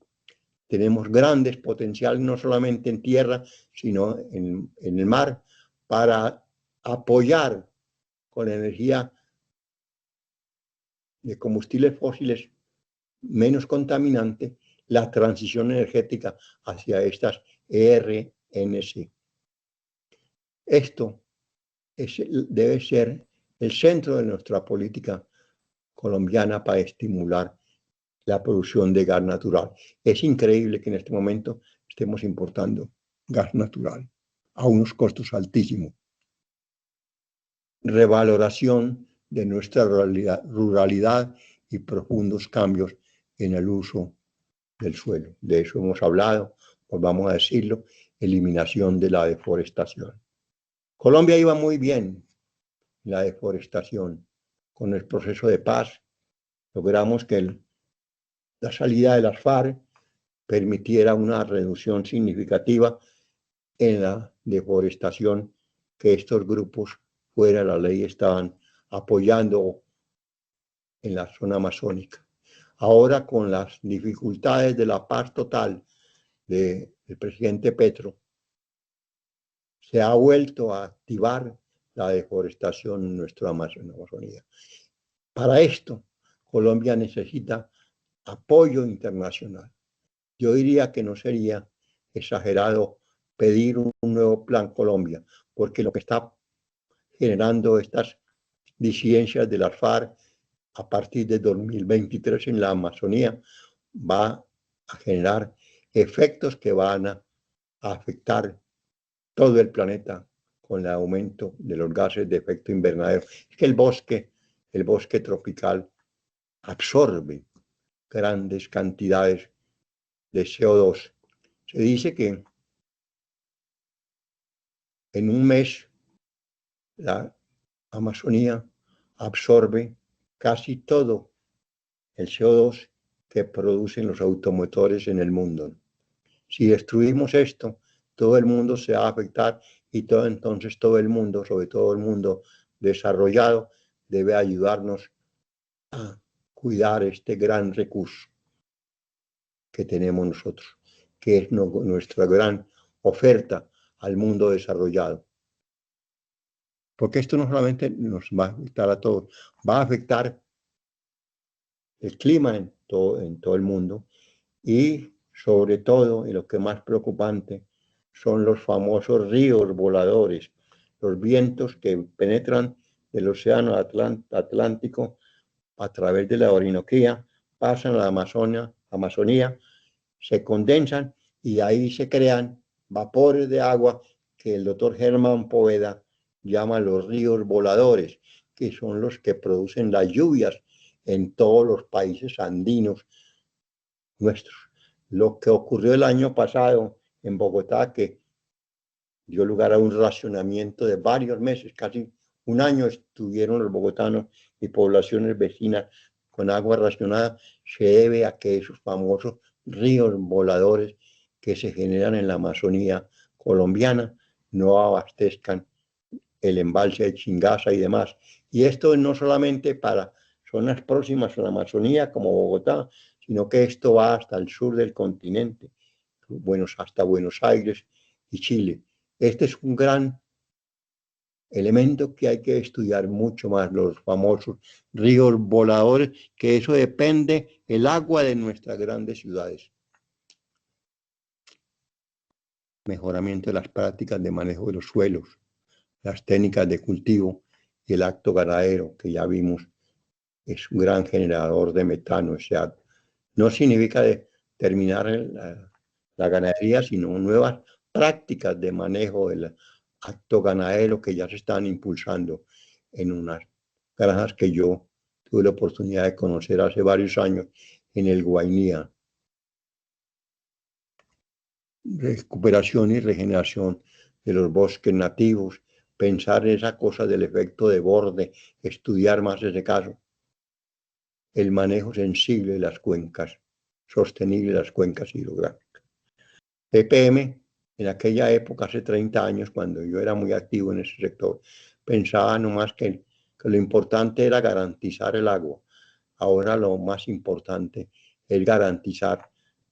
tenemos grandes potenciales, no solamente en tierra, sino en el mar, para apoyar con energía de combustibles fósiles menos contaminante la transición energética hacia estas RNC. Esto debe ser el centro de nuestra política colombiana para estimular la producción de gas natural. Es increíble que en este momento estemos importando gas natural a unos costos altísimos. Revaloración de nuestra ruralidad y profundos cambios en el uso del suelo. De eso hemos hablado, pues vamos a decirlo, eliminación de la deforestación. Colombia iba muy bien en la deforestación. Con el proceso de paz logramos que la salida de las FARC permitiera una reducción significativa en la deforestación que estos grupos fuera de la ley estaban apoyando en la zona amazónica. Ahora, con las dificultades de la paz total del presidente Petro, se ha vuelto a activar la deforestación en nuestra Amazonía. Para esto, Colombia necesita apoyo internacional. Yo diría que no sería exagerado pedir un nuevo plan Colombia, porque lo que está generando estas disidencias de las FARC a partir de 2023 en la Amazonía va a generar efectos que van a afectar todo el planeta con el aumento de los gases de efecto invernadero. Es que el bosque tropical absorbe grandes cantidades de CO2. Se dice que en un mes la Amazonía absorbe casi todo el CO2 que producen los automotores en el mundo. Si destruimos esto, todo el mundo se va a afectar y entonces todo el mundo, sobre todo el mundo desarrollado, debe ayudarnos a cuidar este gran recurso que tenemos nosotros, que es nuestra gran oferta al mundo desarrollado. Porque esto no solamente nos va a afectar a todos, va a afectar el clima en todo el mundo y sobre todo, y lo que más preocupante, son los famosos ríos voladores, los vientos que penetran del océano Atlántico a través de la Orinoquía, pasan a la Amazonía, se condensan y ahí se crean vapores de agua que el doctor Germán Poveda llama los ríos voladores, que son los que producen las lluvias en todos los países andinos nuestros. Lo que ocurrió el año pasado en Bogotá, que dio lugar a un racionamiento de varios meses, casi un año estuvieron los bogotanos y poblaciones vecinas con agua racionada, se debe a que esos famosos ríos voladores que se generan en la Amazonía colombiana no abastezcan el embalse de Chingaza y demás. Y esto no solamente para zonas próximas a la Amazonía como Bogotá, sino que esto va hasta el sur del continente, hasta Buenos Aires y Chile. Este es un gran elemento que hay que estudiar mucho más, los famosos ríos voladores, que eso depende el agua de nuestras grandes ciudades. Mejoramiento de las prácticas de manejo de los suelos, las técnicas de cultivo y el acto ganadero, que ya vimos, es un gran generador de metano. O sea, no significa terminar la ganadería, sino nuevas prácticas de manejo del acto ganadero que ya se están impulsando en unas granjas que yo tuve la oportunidad de conocer hace varios años en el Guainía. Recuperación y regeneración de los bosques nativos, pensar en esa cosa del efecto de borde, estudiar más ese caso. El manejo sensible de las cuencas, sostenible de las cuencas hidrográficas. EPM, en aquella época, hace 30 años, cuando yo era muy activo en ese sector, pensaba nomás que lo importante era garantizar el agua. Ahora lo más importante es garantizar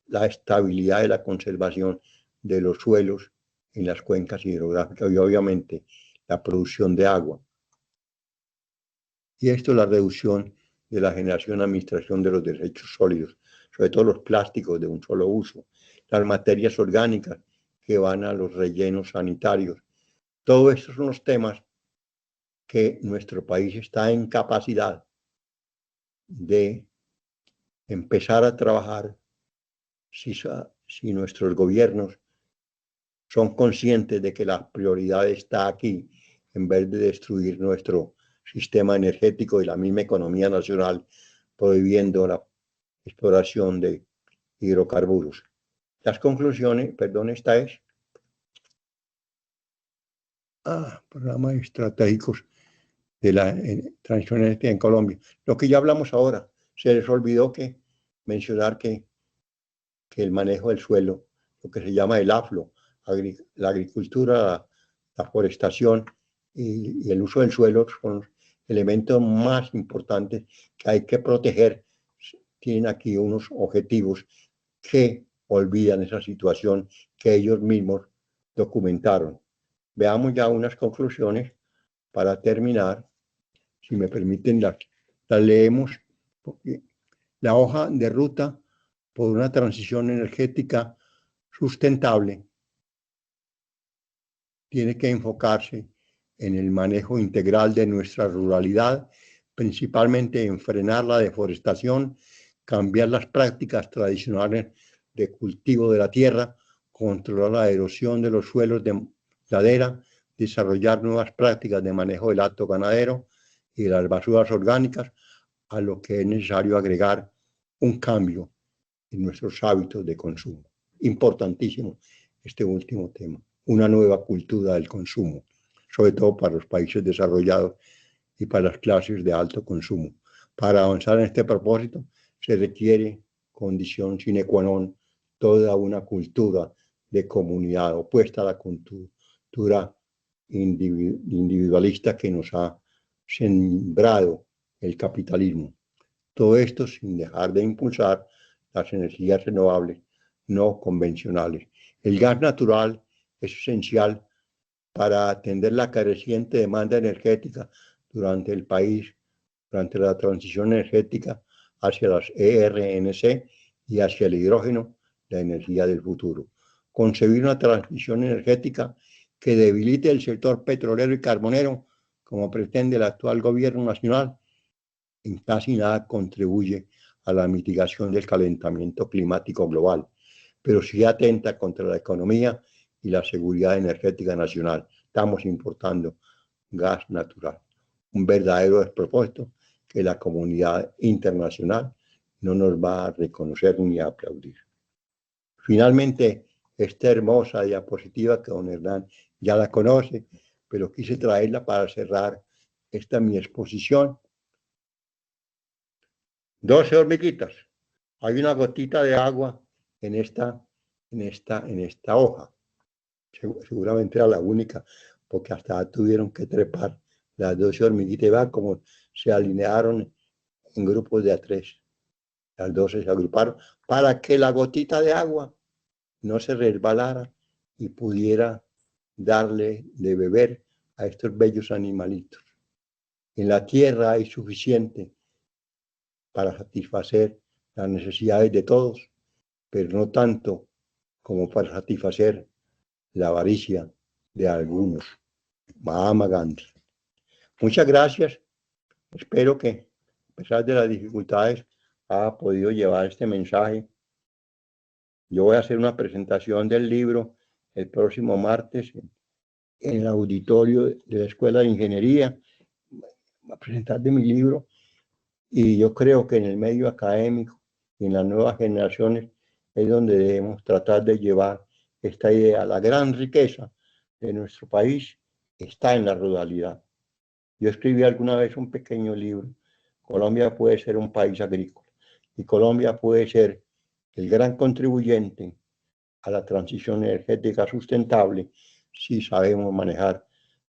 la estabilidad y la conservación de los suelos en las cuencas hidrográficas y obviamente la producción de agua. Y esto es la reducción de la generación y administración de los desechos sólidos, sobre todo los plásticos de un solo uso, las materias orgánicas que van a los rellenos sanitarios. Todos estos son los temas que nuestro país está en capacidad de empezar a trabajar si nuestros gobiernos son conscientes de que la prioridad está aquí, en vez de destruir nuestro sistema energético y la misma economía nacional, prohibiendo la exploración de hidrocarburos. Las conclusiones, perdón, esta es programas estratégicos de la transición energética en Colombia. Lo que ya hablamos ahora, se les olvidó mencionar que el manejo del suelo, lo que se llama el AFLO, la agricultura, la forestación y el uso del suelo son los elementos más importantes que hay que proteger. Tienen aquí unos objetivos que olvidan esa situación que ellos mismos documentaron. Veamos ya unas conclusiones para terminar. Si me permiten, las leemos. Porque la hoja de ruta por una transición energética sustentable tiene que enfocarse en el manejo integral de nuestra ruralidad, principalmente en frenar la deforestación, cambiar las prácticas tradicionales de cultivo de la tierra, controlar la erosión de los suelos de ladera, desarrollar nuevas prácticas de manejo del hato ganadero y de las basuras orgánicas, a lo que es necesario agregar un cambio en nuestros hábitos de consumo. Importantísimo este último tema, una nueva cultura del consumo, sobre todo para los países desarrollados y para las clases de alto consumo. Para avanzar en este propósito se requiere condición sine qua non toda una cultura de comunidad opuesta a la cultura individualista que nos ha sembrado el capitalismo. Todo esto sin dejar de impulsar las energías renovables no convencionales. El gas natural es esencial para atender la creciente demanda energética durante el país, durante la transición energética hacia las ERNC y hacia el hidrógeno, la energía del futuro. Concebir una transición energética que debilite el sector petrolero y carbonero, como pretende el actual gobierno nacional, en casi nada contribuye a la mitigación del calentamiento climático global, pero sí atenta contra la economía y la seguridad energética nacional. Estamos importando gas natural, un verdadero despropósito que la comunidad internacional no nos va a reconocer ni a aplaudir. Finalmente, esta hermosa diapositiva que don Hernán ya la conoce, pero quise traerla para cerrar esta mi exposición. 12 hormiguitas. Hay una gotita de agua en esta hoja. Seguramente era la única, porque hasta tuvieron que trepar las 12 hormiguitas y vean cómo se alinearon en grupos de a 3. Las 12 se agruparon para que la gotita de agua no se resbalara y pudiera darle de beber a estos bellos animalitos. En la tierra hay suficiente para satisfacer las necesidades de todos, pero no tanto como para satisfacer la avaricia de algunos. Mahatma Gandhi. Muchas gracias. Espero que, a pesar de las dificultades, haya podido llevar este mensaje. Yo voy a hacer una presentación del libro el próximo martes en el auditorio de la Escuela de Ingeniería. Voy a presentar de mi libro y yo creo que en el medio académico y en las nuevas generaciones es donde debemos tratar de llevar esta idea. La gran riqueza de nuestro país está en la ruralidad. Yo escribí alguna vez un pequeño libro. Colombia puede ser un país agrícola y Colombia puede ser el gran contribuyente a la transición energética sustentable si sabemos manejar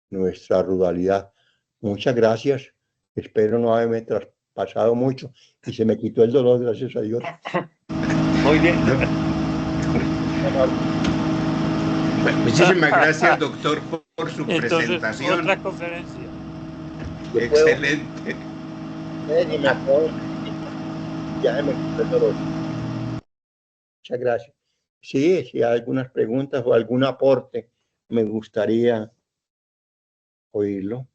nuestra ruralidad. Muchas gracias. Espero no haberme traspasado mucho y se me quitó el dolor, gracias a Dios. Muy bien. Muchísimas gracias, doctor, por su Entonces, presentación. otra conferencia. Excelente. Ya me quitó el dolor. Muchas gracias. Sí, si hay algunas preguntas o algún aporte, me gustaría oírlo.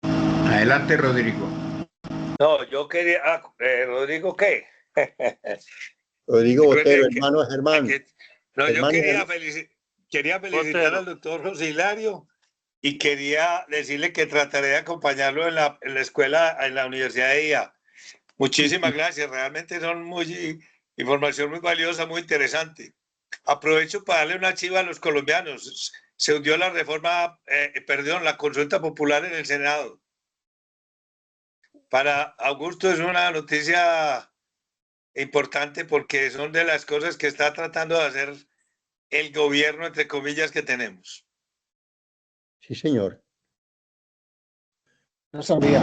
Adelante, Rodrigo. No, yo quería... ¿Rodrigo qué? Rodrigo Botero, hermano Germán. No, yo Germán quería felicitar Botero. al doctor José Hilario y quería decirle que trataré de acompañarlo en la escuela, en la Universidad de IA. Muchísimas gracias, realmente son muy Información muy valiosa, muy interesante. Aprovecho para darle una chiva a los colombianos. Se hundió la reforma, la consulta popular en el Senado. Para Augusto es una noticia importante porque son de las cosas que está tratando de hacer el gobierno, entre comillas, que tenemos. Sí, señor. No sabía.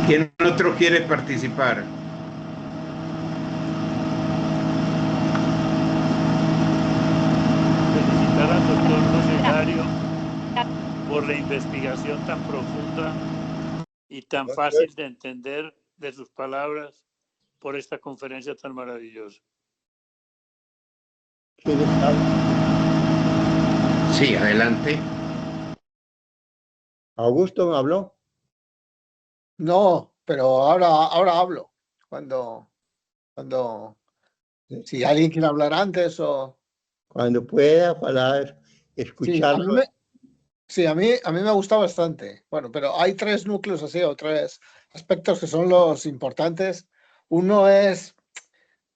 ¿Quién otro quiere participar? Felicitar al doctor José Hilario por la investigación tan profunda y tan fácil de entender de sus palabras por esta conferencia tan maravillosa. Sí, adelante. ¿Augusto me habló? No, pero ahora hablo. Si alguien quiere hablar antes o... Cuando pueda hablar, Sí, escucharlo. a mí me gusta bastante. Bueno, pero hay tres núcleos así, o tres aspectos que son los importantes. Uno es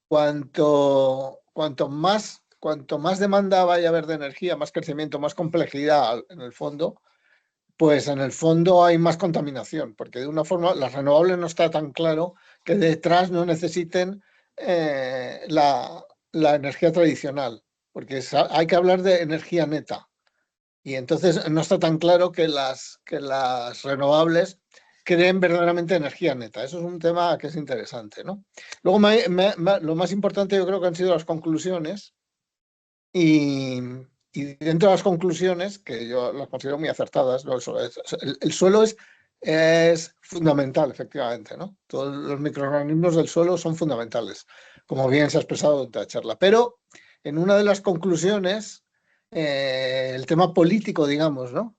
cuanto más demanda vaya a haber de energía, más crecimiento, más complejidad en el fondo, pues en el fondo hay más contaminación, porque de una forma las renovables no está tan claro que detrás no necesiten la energía tradicional, porque hay que hablar de energía neta. Y entonces no está tan claro que las renovables creen verdaderamente energía neta. Eso es un tema que es interesante, ¿no? Luego, lo más importante yo creo que han sido las conclusiones y dentro de las conclusiones, que yo las considero muy acertadas, ¿no? El suelo es fundamental, efectivamente, ¿no? Todos los microorganismos del suelo son fundamentales, como bien se ha expresado durante la charla. Pero en una de las conclusiones, el tema político, digamos, ¿no?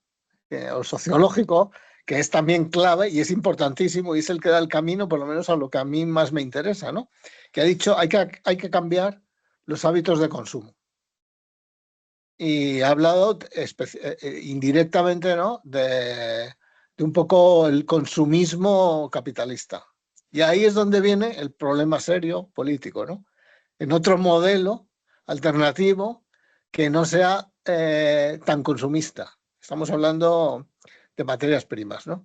O sociológico, que es también clave y es importantísimo y es el que da el camino, por lo menos a lo que a mí más me interesa, ¿no? Que ha dicho hay que cambiar los hábitos de consumo. Y ha hablado indirectamente, ¿no? de un poco el consumismo capitalista. Y ahí es donde viene el problema serio político, ¿no? En otro modelo alternativo que no sea tan consumista. Estamos hablando de materias primas, ¿no?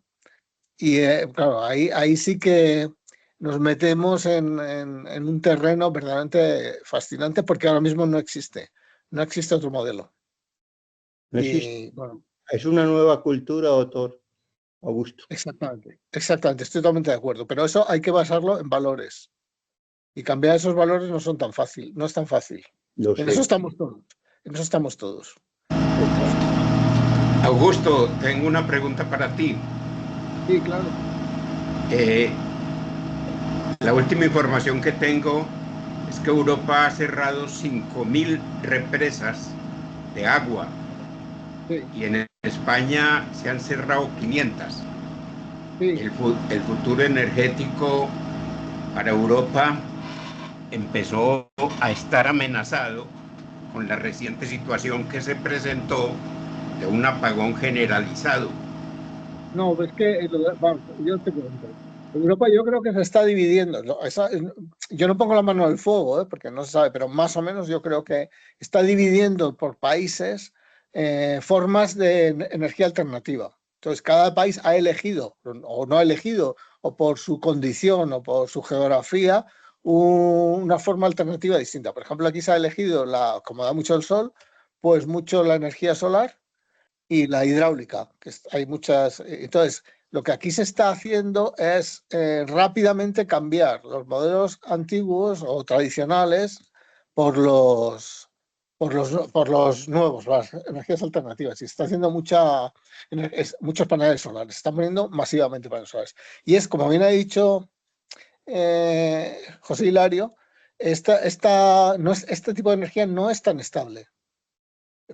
Y claro, ahí sí que nos metemos en un terreno verdaderamente fascinante porque ahora mismo no existe otro modelo. No existe. Y, bueno, Es una nueva cultura, doctor Augusto. exactamente, estoy totalmente de acuerdo, pero eso hay que basarlo en valores y cambiar esos valores no es tan fácil. Lo En sé. eso estamos todos. Augusto, tengo una pregunta para ti. Sí, claro. La última información que tengo es que Europa ha cerrado 5.000 represas de agua. Sí. Y en España se han cerrado 500. Sí. El futuro energético para Europa empezó a estar amenazado con la reciente situación que se presentó de un apagón generalizado. No, es que yo te cuento. Europa yo creo que se está dividiendo. Yo no pongo la mano al fuego, porque no se sabe, pero más o menos yo creo que está dividiendo por países formas de energía alternativa. Entonces, cada país ha elegido, o no ha elegido, o por su condición, o por su geografía, una forma alternativa distinta. Por ejemplo, aquí se ha elegido, como da mucho el sol, pues mucho la energía solar y la hidráulica, que hay muchas. Entonces, lo que aquí se está haciendo es rápidamente cambiar los modelos antiguos o tradicionales por los nuevos, las energías alternativas. Y se está haciendo muchos paneles solares, se están poniendo masivamente paneles solares. Y es, como bien ha dicho José Hilario, este tipo de energía no es tan estable.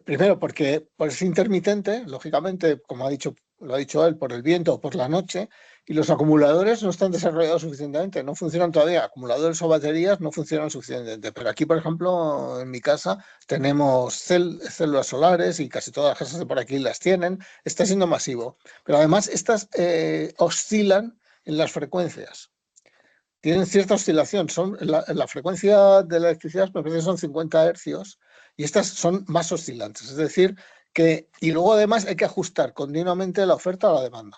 Primero, porque es intermitente, lógicamente, como lo ha dicho él, por el viento o por la noche, y los acumuladores no están desarrollados suficientemente, no funcionan todavía. Acumuladores o baterías no funcionan suficientemente. Pero aquí, por ejemplo, en mi casa tenemos células solares y casi todas las casas de por aquí las tienen. Está siendo masivo. Pero además, estas oscilan en las frecuencias. tienen cierta oscilación. La frecuencia de la electricidad me parece que son 50 hercios y estas son más oscilantes. Es decir, y luego además hay que ajustar continuamente la oferta a la demanda.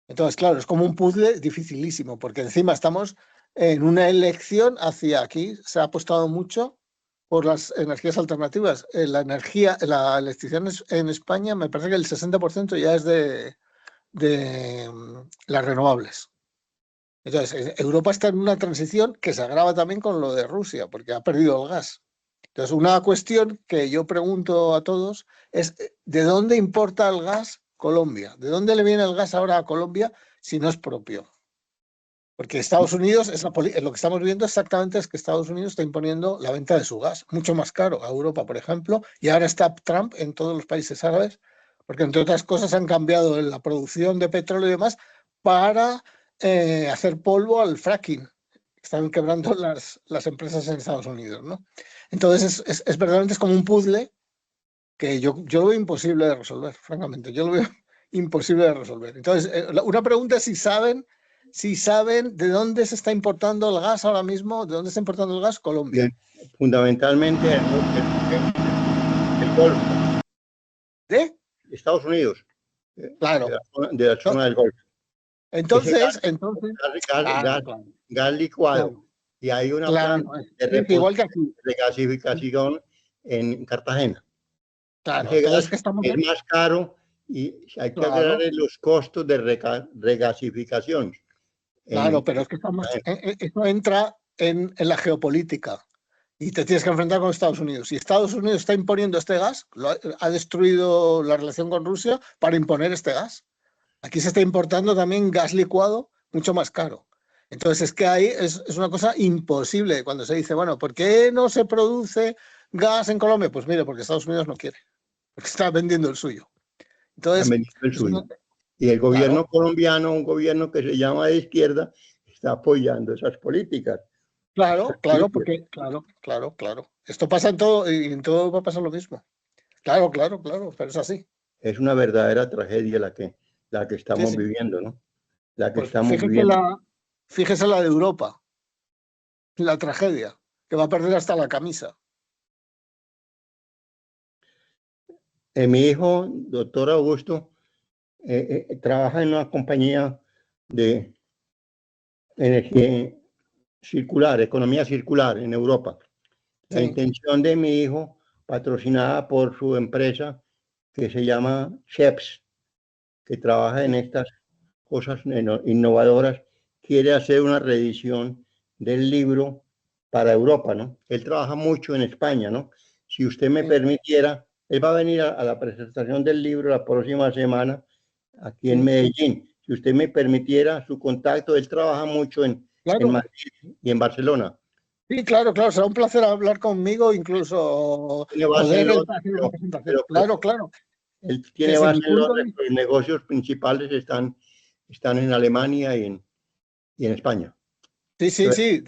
Entonces, claro, es como un puzzle dificilísimo, porque encima estamos en una elección hacia aquí. Se ha apostado mucho por las energías alternativas. La electricidad en España, me parece que el 60% ya es de las renovables. Entonces, Europa está en una transición que se agrava también con lo de Rusia, porque ha perdido el gas. Entonces, una cuestión que yo pregunto a todos es, ¿de dónde importa el gas Colombia? ¿De dónde le viene el gas ahora a Colombia si no es propio? Porque Estados Unidos, lo que estamos viendo exactamente es que Estados Unidos está imponiendo la venta de su gas, mucho más caro a Europa, por ejemplo, y ahora está Trump en todos los países árabes, porque entre otras cosas han cambiado la producción de petróleo y demás para hacer polvo al fracking. Están quebrando las empresas en Estados Unidos, ¿no? Entonces, verdaderamente es como un puzzle que yo lo veo imposible de resolver, francamente. Yo lo veo imposible de resolver. Entonces, una pregunta es si saben de dónde se está importando el gas ahora mismo, de dónde está importando el gas Colombia. Fundamentalmente el Golfo. ¿De? Estados Unidos. Claro. De la zona del Golfo. Entonces, gas licuado. Claro. Y hay una planta de regasificación en Cartagena. Claro, ese gas es más caro y hay que agregar los costos de regasificación. Claro, pero es que eso entra en la geopolítica y te tienes que enfrentar con Estados Unidos. Y Estados Unidos está imponiendo este gas, ha destruido la relación con Rusia para imponer este gas. Aquí se está importando también gas licuado mucho más caro. Entonces es que ahí es una cosa imposible cuando se dice, bueno, ¿por qué no se produce gas en Colombia? Pues mire, porque Estados Unidos no quiere, porque está vendiendo el suyo. Entonces, y el gobierno colombiano, un gobierno que se llama de izquierda, está apoyando esas políticas. Claro, porque, claro. Esto pasa en todo, y en todo va a pasar lo mismo. Claro, pero es así. Es una verdadera tragedia la que estamos viviendo, ¿no? La que estamos viviendo. Fíjese la de Europa, la tragedia, que va a perder hasta la camisa. Mi hijo, doctor Augusto, trabaja en una compañía de energía circular, economía circular en Europa. La intención de mi hijo, patrocinada por su empresa, que se llama CHEPS, que trabaja en estas cosas innovadoras, quiere hacer una reedición del libro para Europa, ¿no? Él trabaja mucho en España, ¿no? Si usted me permitiera, él va a venir a la presentación del libro la próxima semana aquí en Medellín. Si usted me permitiera su contacto, él trabaja mucho en Madrid y en Barcelona. Sí, claro, será un placer hablar conmigo, incluso poder claro. Él tiene base en Londres, los negocios principales están en Alemania y en España. Sí.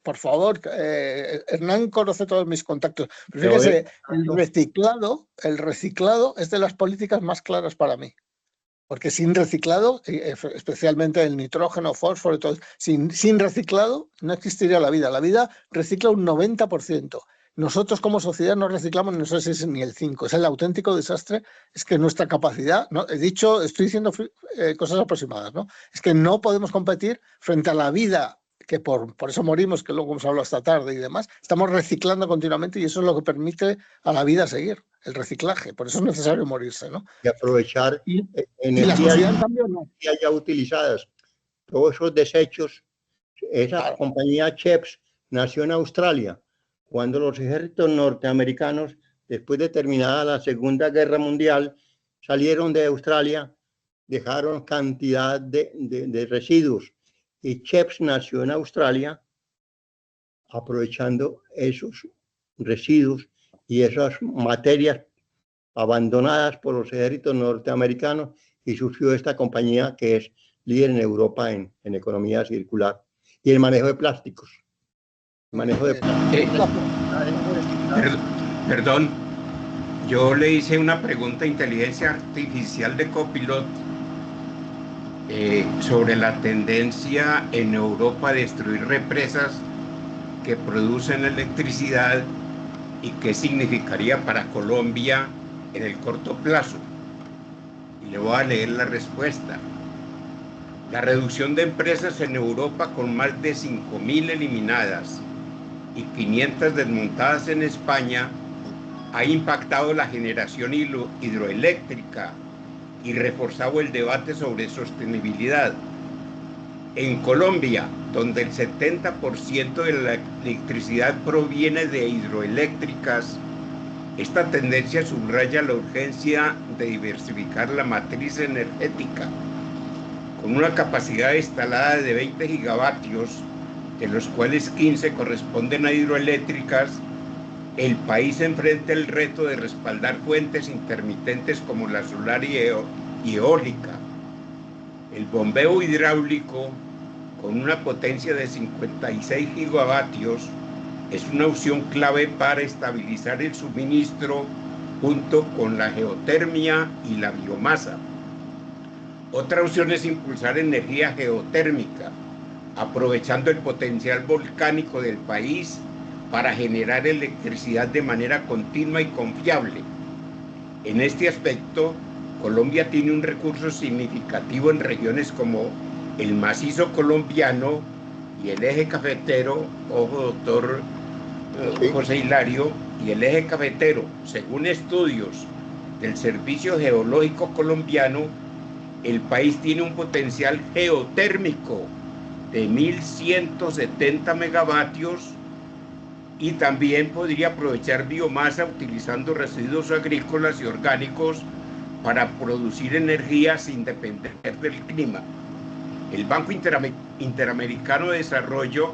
Por favor, Hernán conoce todos mis contactos. Pero fíjese, el reciclado es de las políticas más claras para mí. Porque sin reciclado, especialmente el nitrógeno, fósforo y todo, sin reciclado no existiría la vida. La vida recicla un 90%. Nosotros como sociedad no reciclamos, no sé si es ni el 5%. Es el auténtico desastre, es que nuestra capacidad, ¿no? Estoy diciendo cosas aproximadas, ¿no? Es que no podemos competir frente a la vida, que por eso morimos, que luego hemos hablado esta tarde y demás. Estamos reciclando continuamente y eso es lo que permite a la vida seguir. El reciclaje, por eso es necesario morirse, ¿no? Y aprovechar energías ya utilizadas. Todos esos desechos, esa compañía CHEPS nació en Australia, cuando los ejércitos norteamericanos, después de terminada la Segunda Guerra Mundial, salieron de Australia, dejaron cantidad de residuos, y CHEPS nació en Australia aprovechando esos residuos y esas materias abandonadas por los ejércitos norteamericanos, y surgió esta compañía que es líder en Europa en economía circular y el manejo de plásticos. Perdón, yo le hice una pregunta a inteligencia artificial de Copilot sobre la tendencia en Europa a destruir represas que producen electricidad y qué significaría para Colombia en el corto plazo. Y le voy a leer la respuesta. La reducción de empresas en Europa, con más de 5.000 eliminadas y 500 desmontadas en España, ha impactado la generación hidroeléctrica y reforzado el debate sobre sostenibilidad. En Colombia, donde el 70% de la electricidad proviene de hidroeléctricas, esta tendencia subraya la urgencia de diversificar la matriz energética. Con una capacidad instalada de 20 gigavatios, de los cuales 15 corresponden a hidroeléctricas, el país enfrenta el reto de respaldar fuentes intermitentes como la solar y eólica. El bombeo hidráulico, con una potencia de 56 gigavatios, es una opción clave para estabilizar el suministro junto con la geotermia y la biomasa. Otra opción es impulsar energía geotérmica, aprovechando el potencial volcánico del país para generar electricidad de manera continua y confiable. En este aspecto, Colombia tiene un recurso significativo en regiones como el macizo colombiano y el eje cafetero, ojo doctor José Hilario, y el eje cafetero. Según estudios del Servicio Geológico Colombiano, el país tiene un potencial geotérmico de 1.170 megavatios y también podría aprovechar biomasa utilizando residuos agrícolas y orgánicos para producir energía sin depender del clima. El Banco Interamericano de Desarrollo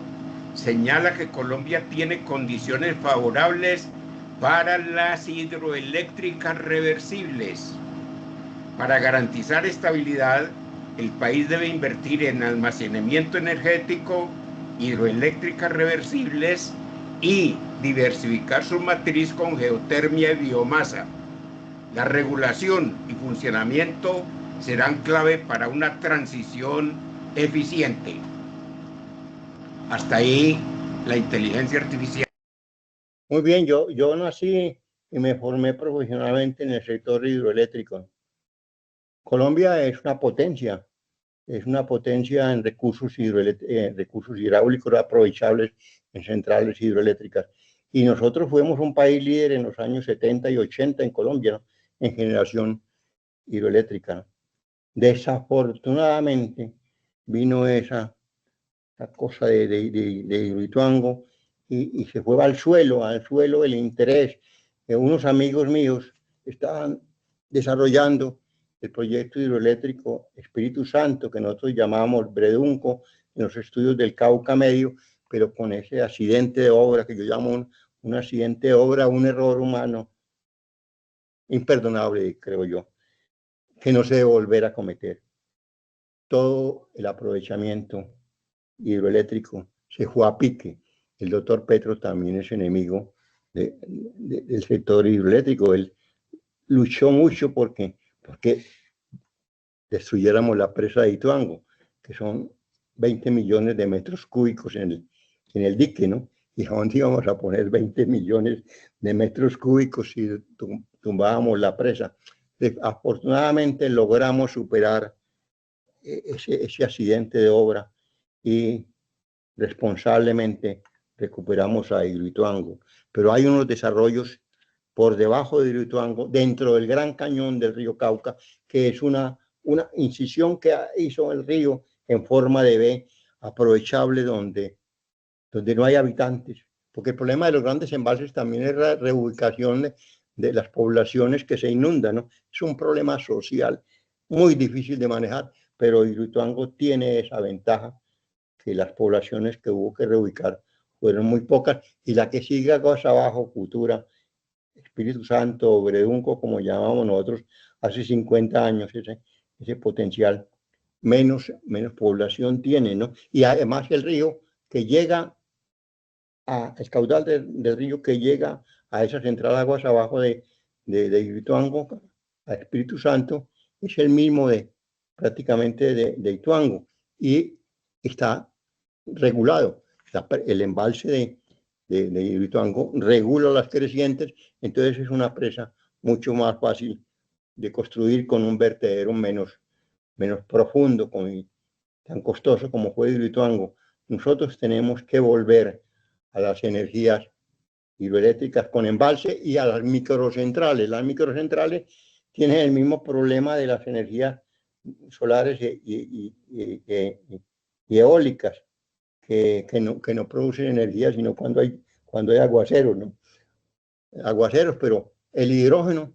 señala que Colombia tiene condiciones favorables para las hidroeléctricas reversibles. Para garantizar estabilidad, el país debe invertir en almacenamiento energético, hidroeléctricas reversibles y diversificar su matriz con geotermia y biomasa. La regulación y funcionamiento serán clave para una transición eficiente. Hasta ahí la inteligencia artificial. Muy bien, yo nací y me formé profesionalmente en el sector hidroeléctrico. Colombia es una potencia en recursos hidráulicos aprovechables en centrales hidroeléctricas. Y nosotros fuimos un país líder en los años 70 y 80 en Colombia, ¿no?, en generación hidroeléctrica, ¿no? Desafortunadamente vino esa cosa de Hidroituango y se fue al suelo el interés. Unos amigos míos estaban desarrollando el proyecto hidroeléctrico Espíritu Santo, que nosotros llamamos Bredunco, en los estudios del Cauca Medio, pero con ese accidente de obra que yo llamo un accidente de obra, un error humano imperdonable, creo yo, que no se debe volver a cometer. Todo el aprovechamiento hidroeléctrico se fue a pique. El doctor Petro también es enemigo del sector hidroeléctrico. Él luchó mucho porque destruyéramos la presa de Ituango, que son 20 millones de metros cúbicos en el dique, ¿no? ¿Y a dónde íbamos a poner 20 millones de metros cúbicos si tumbábamos la presa? Afortunadamente logramos superar ese accidente de obra y responsablemente recuperamos a Hidroituango. Pero hay unos desarrollos por debajo de Hidroituango, dentro del Gran Cañón del río Cauca, que es una incisión que hizo el río en forma de V, aprovechable donde no hay habitantes. Porque el problema de los grandes embalses también es la reubicación de las poblaciones que se inundan, ¿no? Es un problema social muy difícil de manejar, pero Hidroituango tiene esa ventaja, que las poblaciones que hubo que reubicar fueron muy pocas, y la que sigue acá abajo, Futura, Espíritu Santo, Bredunco, como llamamos nosotros, hace 50 años, ese potencial, menos población tiene, ¿no? Y además el río que llega el caudal del río que llega a esa central aguas abajo de Hidroituango, a Espíritu Santo, es el mismo de prácticamente de Ituango, y está regulado. El embalse de Ituango regula las crecientes, entonces es una presa mucho más fácil de construir con un vertedero menos profundo, tan costoso como fue Ituango. Nosotros tenemos que volver a las energías hidroeléctricas con embalse y a las microcentrales. Las microcentrales tienen el mismo problema de las energías solares y eólicas, que no producen energía sino cuando hay aguaceros, ¿no? Aguaceros, pero el hidrógeno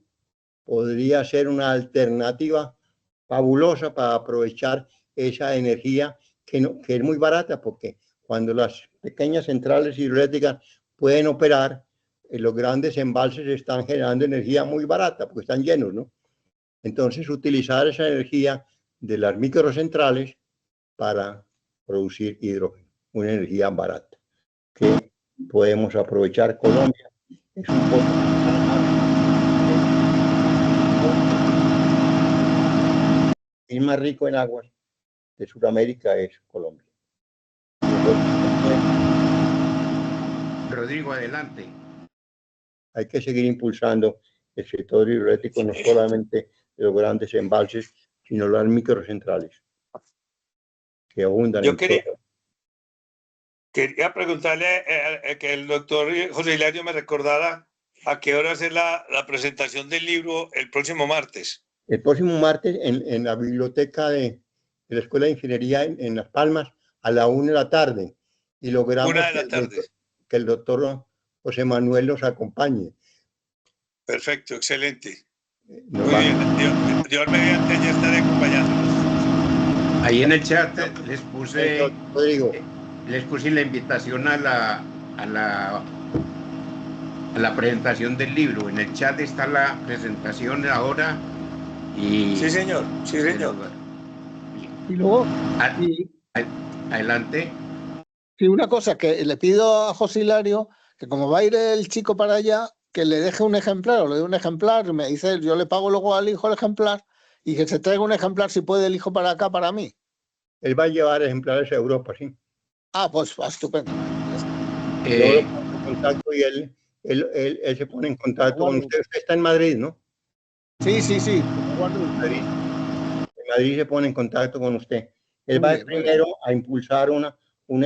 podría ser una alternativa fabulosa para aprovechar esa energía que es muy barata, porque cuando las pequeñas centrales hidroeléctricas pueden operar, los grandes embalses están generando energía muy barata porque están llenos, ¿no? Entonces, utilizar esa energía de las microcentrales para producir hidrógeno, una energía barata que podemos aprovechar. Colombia es un poco el más rico en aguas de Sudamérica, es Colombia. Rodrigo, adelante. Hay que seguir impulsando el sector hidroeléctrico, no solamente de los grandes embalses, sino las microcentrales que abundan. Yo quería preguntarle que el doctor José Hilario me recordara a qué hora hacer la presentación del libro el próximo martes. El próximo martes en la biblioteca de la Escuela de Ingeniería en Las Palmas a la 1 de la tarde, y logramos 1 de la tarde. que el doctor José Manuel nos acompañe. Perfecto, excelente. Muy bien, Dios mediante, ya estaré acompañándolos. Ahí en el chat les puse, Rodrigo, les puse la invitación a la presentación del libro. En el chat está la presentación ahora. Y sí, señor. Sí, señor. Y luego, adelante. Sí, una cosa que le pido a José Hilario, que como va a ir el chico para allá, que le deje un ejemplar, o le dé un ejemplar, me dice, yo le pago luego al hijo el ejemplar, y que se traiga un ejemplar, si puede, el hijo para acá, para mí. Él va a llevar ejemplares a Europa, sí. Ah, pues estupendo. Yo lo pongo en contacto y él se pone en contacto con usted. Usted está en Madrid, ¿no? Sí. En Madrid se pone en contacto con usted. Él va primero a impulsar una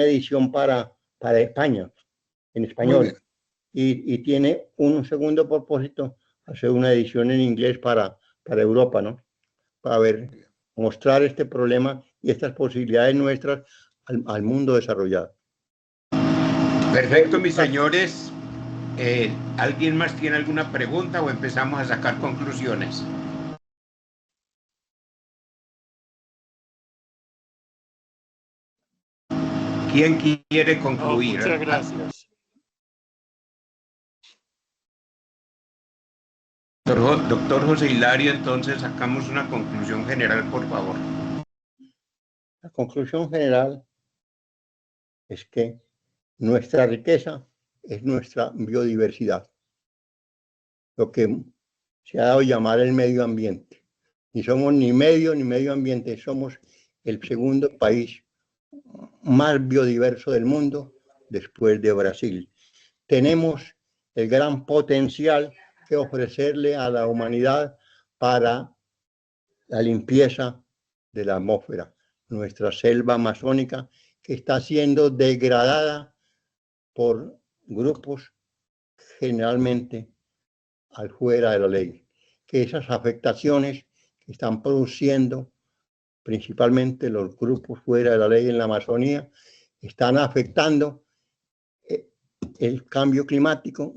edición para España, en español. Y tiene un segundo propósito, hacer una edición en inglés para Europa, ¿no? Para mostrar este problema y estas posibilidades nuestras al mundo desarrollado. Perfecto, mis señores. ¿Alguien más tiene alguna pregunta o empezamos a sacar conclusiones? ¿Quién quiere concluir? No, muchas gracias. Doctor José Hilario, entonces sacamos una conclusión general, por favor. La conclusión general es que nuestra riqueza es nuestra biodiversidad, lo que se ha dado a llamar el medio ambiente. Ni somos ni medio ni medio ambiente, somos el segundo país más biodiverso del mundo después de Brasil. Tenemos el gran potencial que ofrecerle a la humanidad para la limpieza de la atmósfera. Nuestra selva amazónica, que está siendo degradada por grupos generalmente al fuera de la ley, que esas afectaciones que están produciendo principalmente los grupos fuera de la ley en la Amazonía están afectando el cambio climático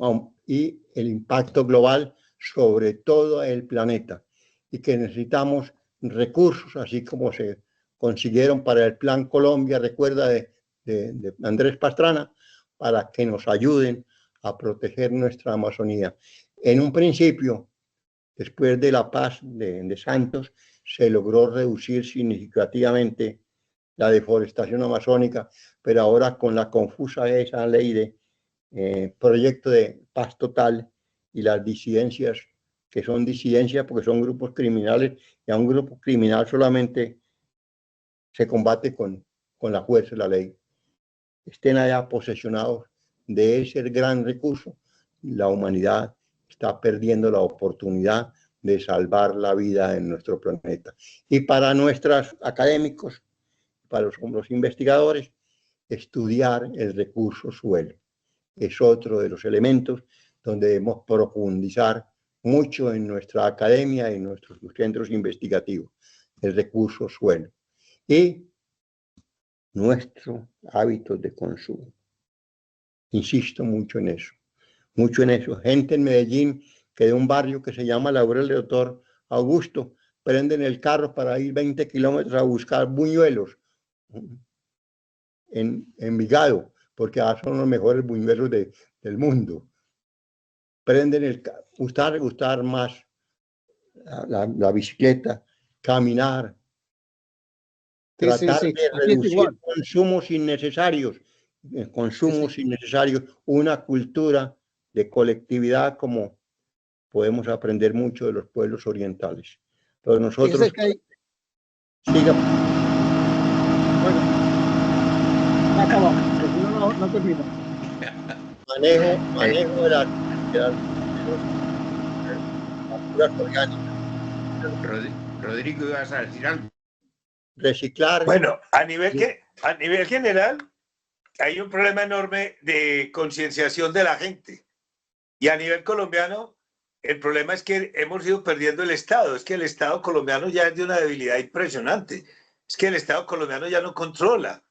y el impacto global sobre todo el planeta, y que necesitamos recursos, así como se consiguieron para el Plan Colombia, recuerda, de Andrés Pastrana, para que nos ayuden a proteger nuestra Amazonía. En un principio, después de la paz de Santos, se logró reducir significativamente la deforestación amazónica, pero ahora con la confusa esa ley de proyecto de paz total y las disidencias que son disidencias porque son grupos criminales, y a un grupo criminal solamente se combate con la fuerza de la ley. Estén allá posesionados de ese gran recurso, la humanidad está perdiendo la oportunidad de salvar la vida en nuestro planeta. Y para nuestros académicos, para los investigadores, estudiar el recurso suelo es otro de los elementos donde debemos profundizar mucho en nuestra academia y en nuestros centros investigativos, el recurso suelo y nuestros hábitos de consumo. Insisto mucho en eso, mucho en eso. Gente en Medellín que de un barrio que se llama Laurel de Doctor Augusto prenden el carro para ir 20 kilómetros a buscar buñuelos en Envigado, porque son los mejores buñuelos del mundo. Prenden gustar más la bicicleta, caminar, tratar de reducir consumos innecesarios, una cultura de colectividad como podemos aprender mucho de los pueblos orientales. Pero nosotros... Siga. Bueno, acabamos, no termino. Manejo de las puras orgánicas. Rodrigo, ¿ibas a decir algo? Reciclar. Bueno, a nivel general hay un problema enorme de concienciación de la gente. Y a nivel colombiano, el problema es que hemos ido perdiendo el Estado. Es que el Estado colombiano ya es de una debilidad impresionante. Es que el Estado colombiano ya no controla.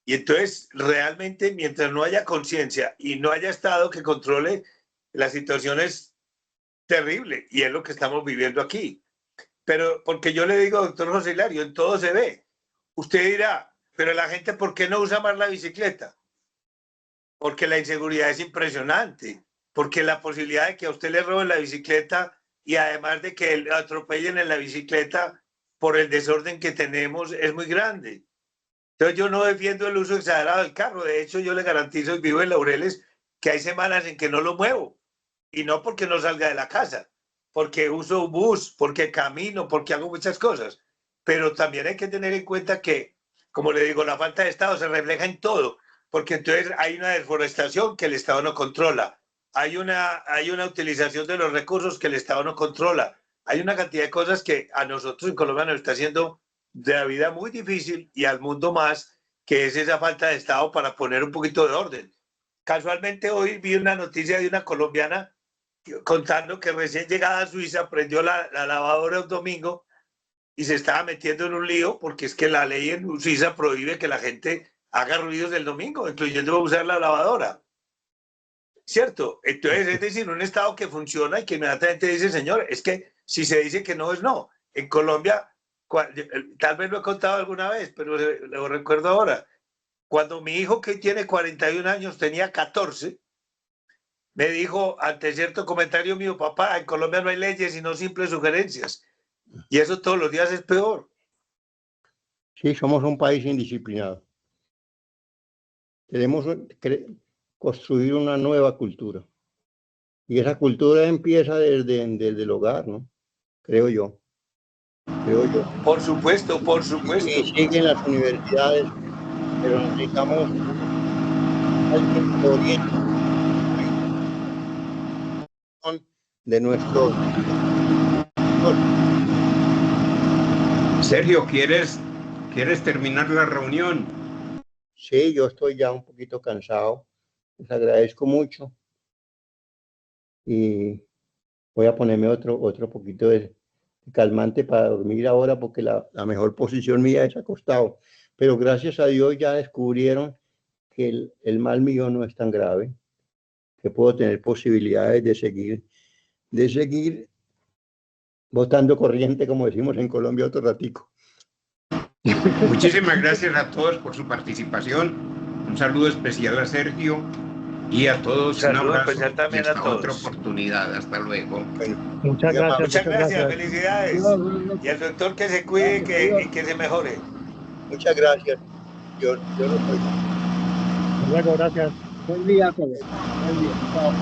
Y entonces, realmente, mientras no haya conciencia y no haya Estado que controle, la situación es terrible. Y es lo que estamos viviendo aquí. Pero porque yo le digo, doctor José Hilario, en todo se ve. Usted dirá, pero la gente, ¿por qué no usa más la bicicleta? Porque la inseguridad es impresionante. Porque la posibilidad de que a usted le roben la bicicleta y además de que le atropellen en la bicicleta por el desorden que tenemos es muy grande. Entonces yo no defiendo el uso exagerado del carro. De hecho, yo le garantizo, y vivo en Laureles, que hay semanas en que no lo muevo. Y no porque no salga de la casa, porque uso bus, porque camino, porque hago muchas cosas. Pero también hay que tener en cuenta que, como le digo, la falta de Estado se refleja en todo. Porque entonces hay una deforestación que el Estado no controla. Hay una utilización de los recursos que el Estado no controla. Hay una cantidad de cosas que a nosotros en Colombia nos está haciendo de la vida muy difícil y al mundo más, que es esa falta de Estado para poner un poquito de orden. Casualmente hoy vi una noticia de una colombiana contando que recién llegada a Suiza prendió la lavadora un domingo y se estaba metiendo en un lío porque es que la ley en Suiza prohíbe que la gente haga ruidos el domingo, incluyendo usar la lavadora. ¿Cierto? Entonces, es decir, un Estado que funciona y que inmediatamente dice, señor, es que si se dice que no es no. En Colombia, tal vez lo he contado alguna vez, pero lo recuerdo ahora. Cuando mi hijo, que tiene 41 años, tenía 14, me dijo ante cierto comentario mío, papá, en Colombia no hay leyes sino simples sugerencias. Y eso todos los días es peor. Sí, somos un país indisciplinado. Queremos construir una nueva cultura. Y esa cultura empieza desde el hogar, ¿no? Creo yo. Por supuesto, por supuesto. Y siguen las universidades, pero necesitamos alguien que oriente de nuestro... Sergio, ¿quieres terminar la reunión? Sí, yo estoy ya un poquito cansado. Les agradezco mucho. Y voy a ponerme otro poquito de calmante para dormir ahora porque la mejor posición mía es acostado. Pero gracias a Dios ya descubrieron que el mal mío no es tan grave, que puedo tener posibilidades de seguir botando corriente, como decimos en Colombia, otro ratico. Muchísimas gracias a todos por su participación. Un saludo especial a Sergio y a todos. Un abrazo especial también y hasta a todos. otra oportunidad. Hasta luego. Bueno, Muchas gracias. Muchas gracias. Felicidades. Y al doctor que se cuide y que se mejore. muchas gracias. Yo no soy. Luego, gracias. Buen día a todos. Buen día. Chao.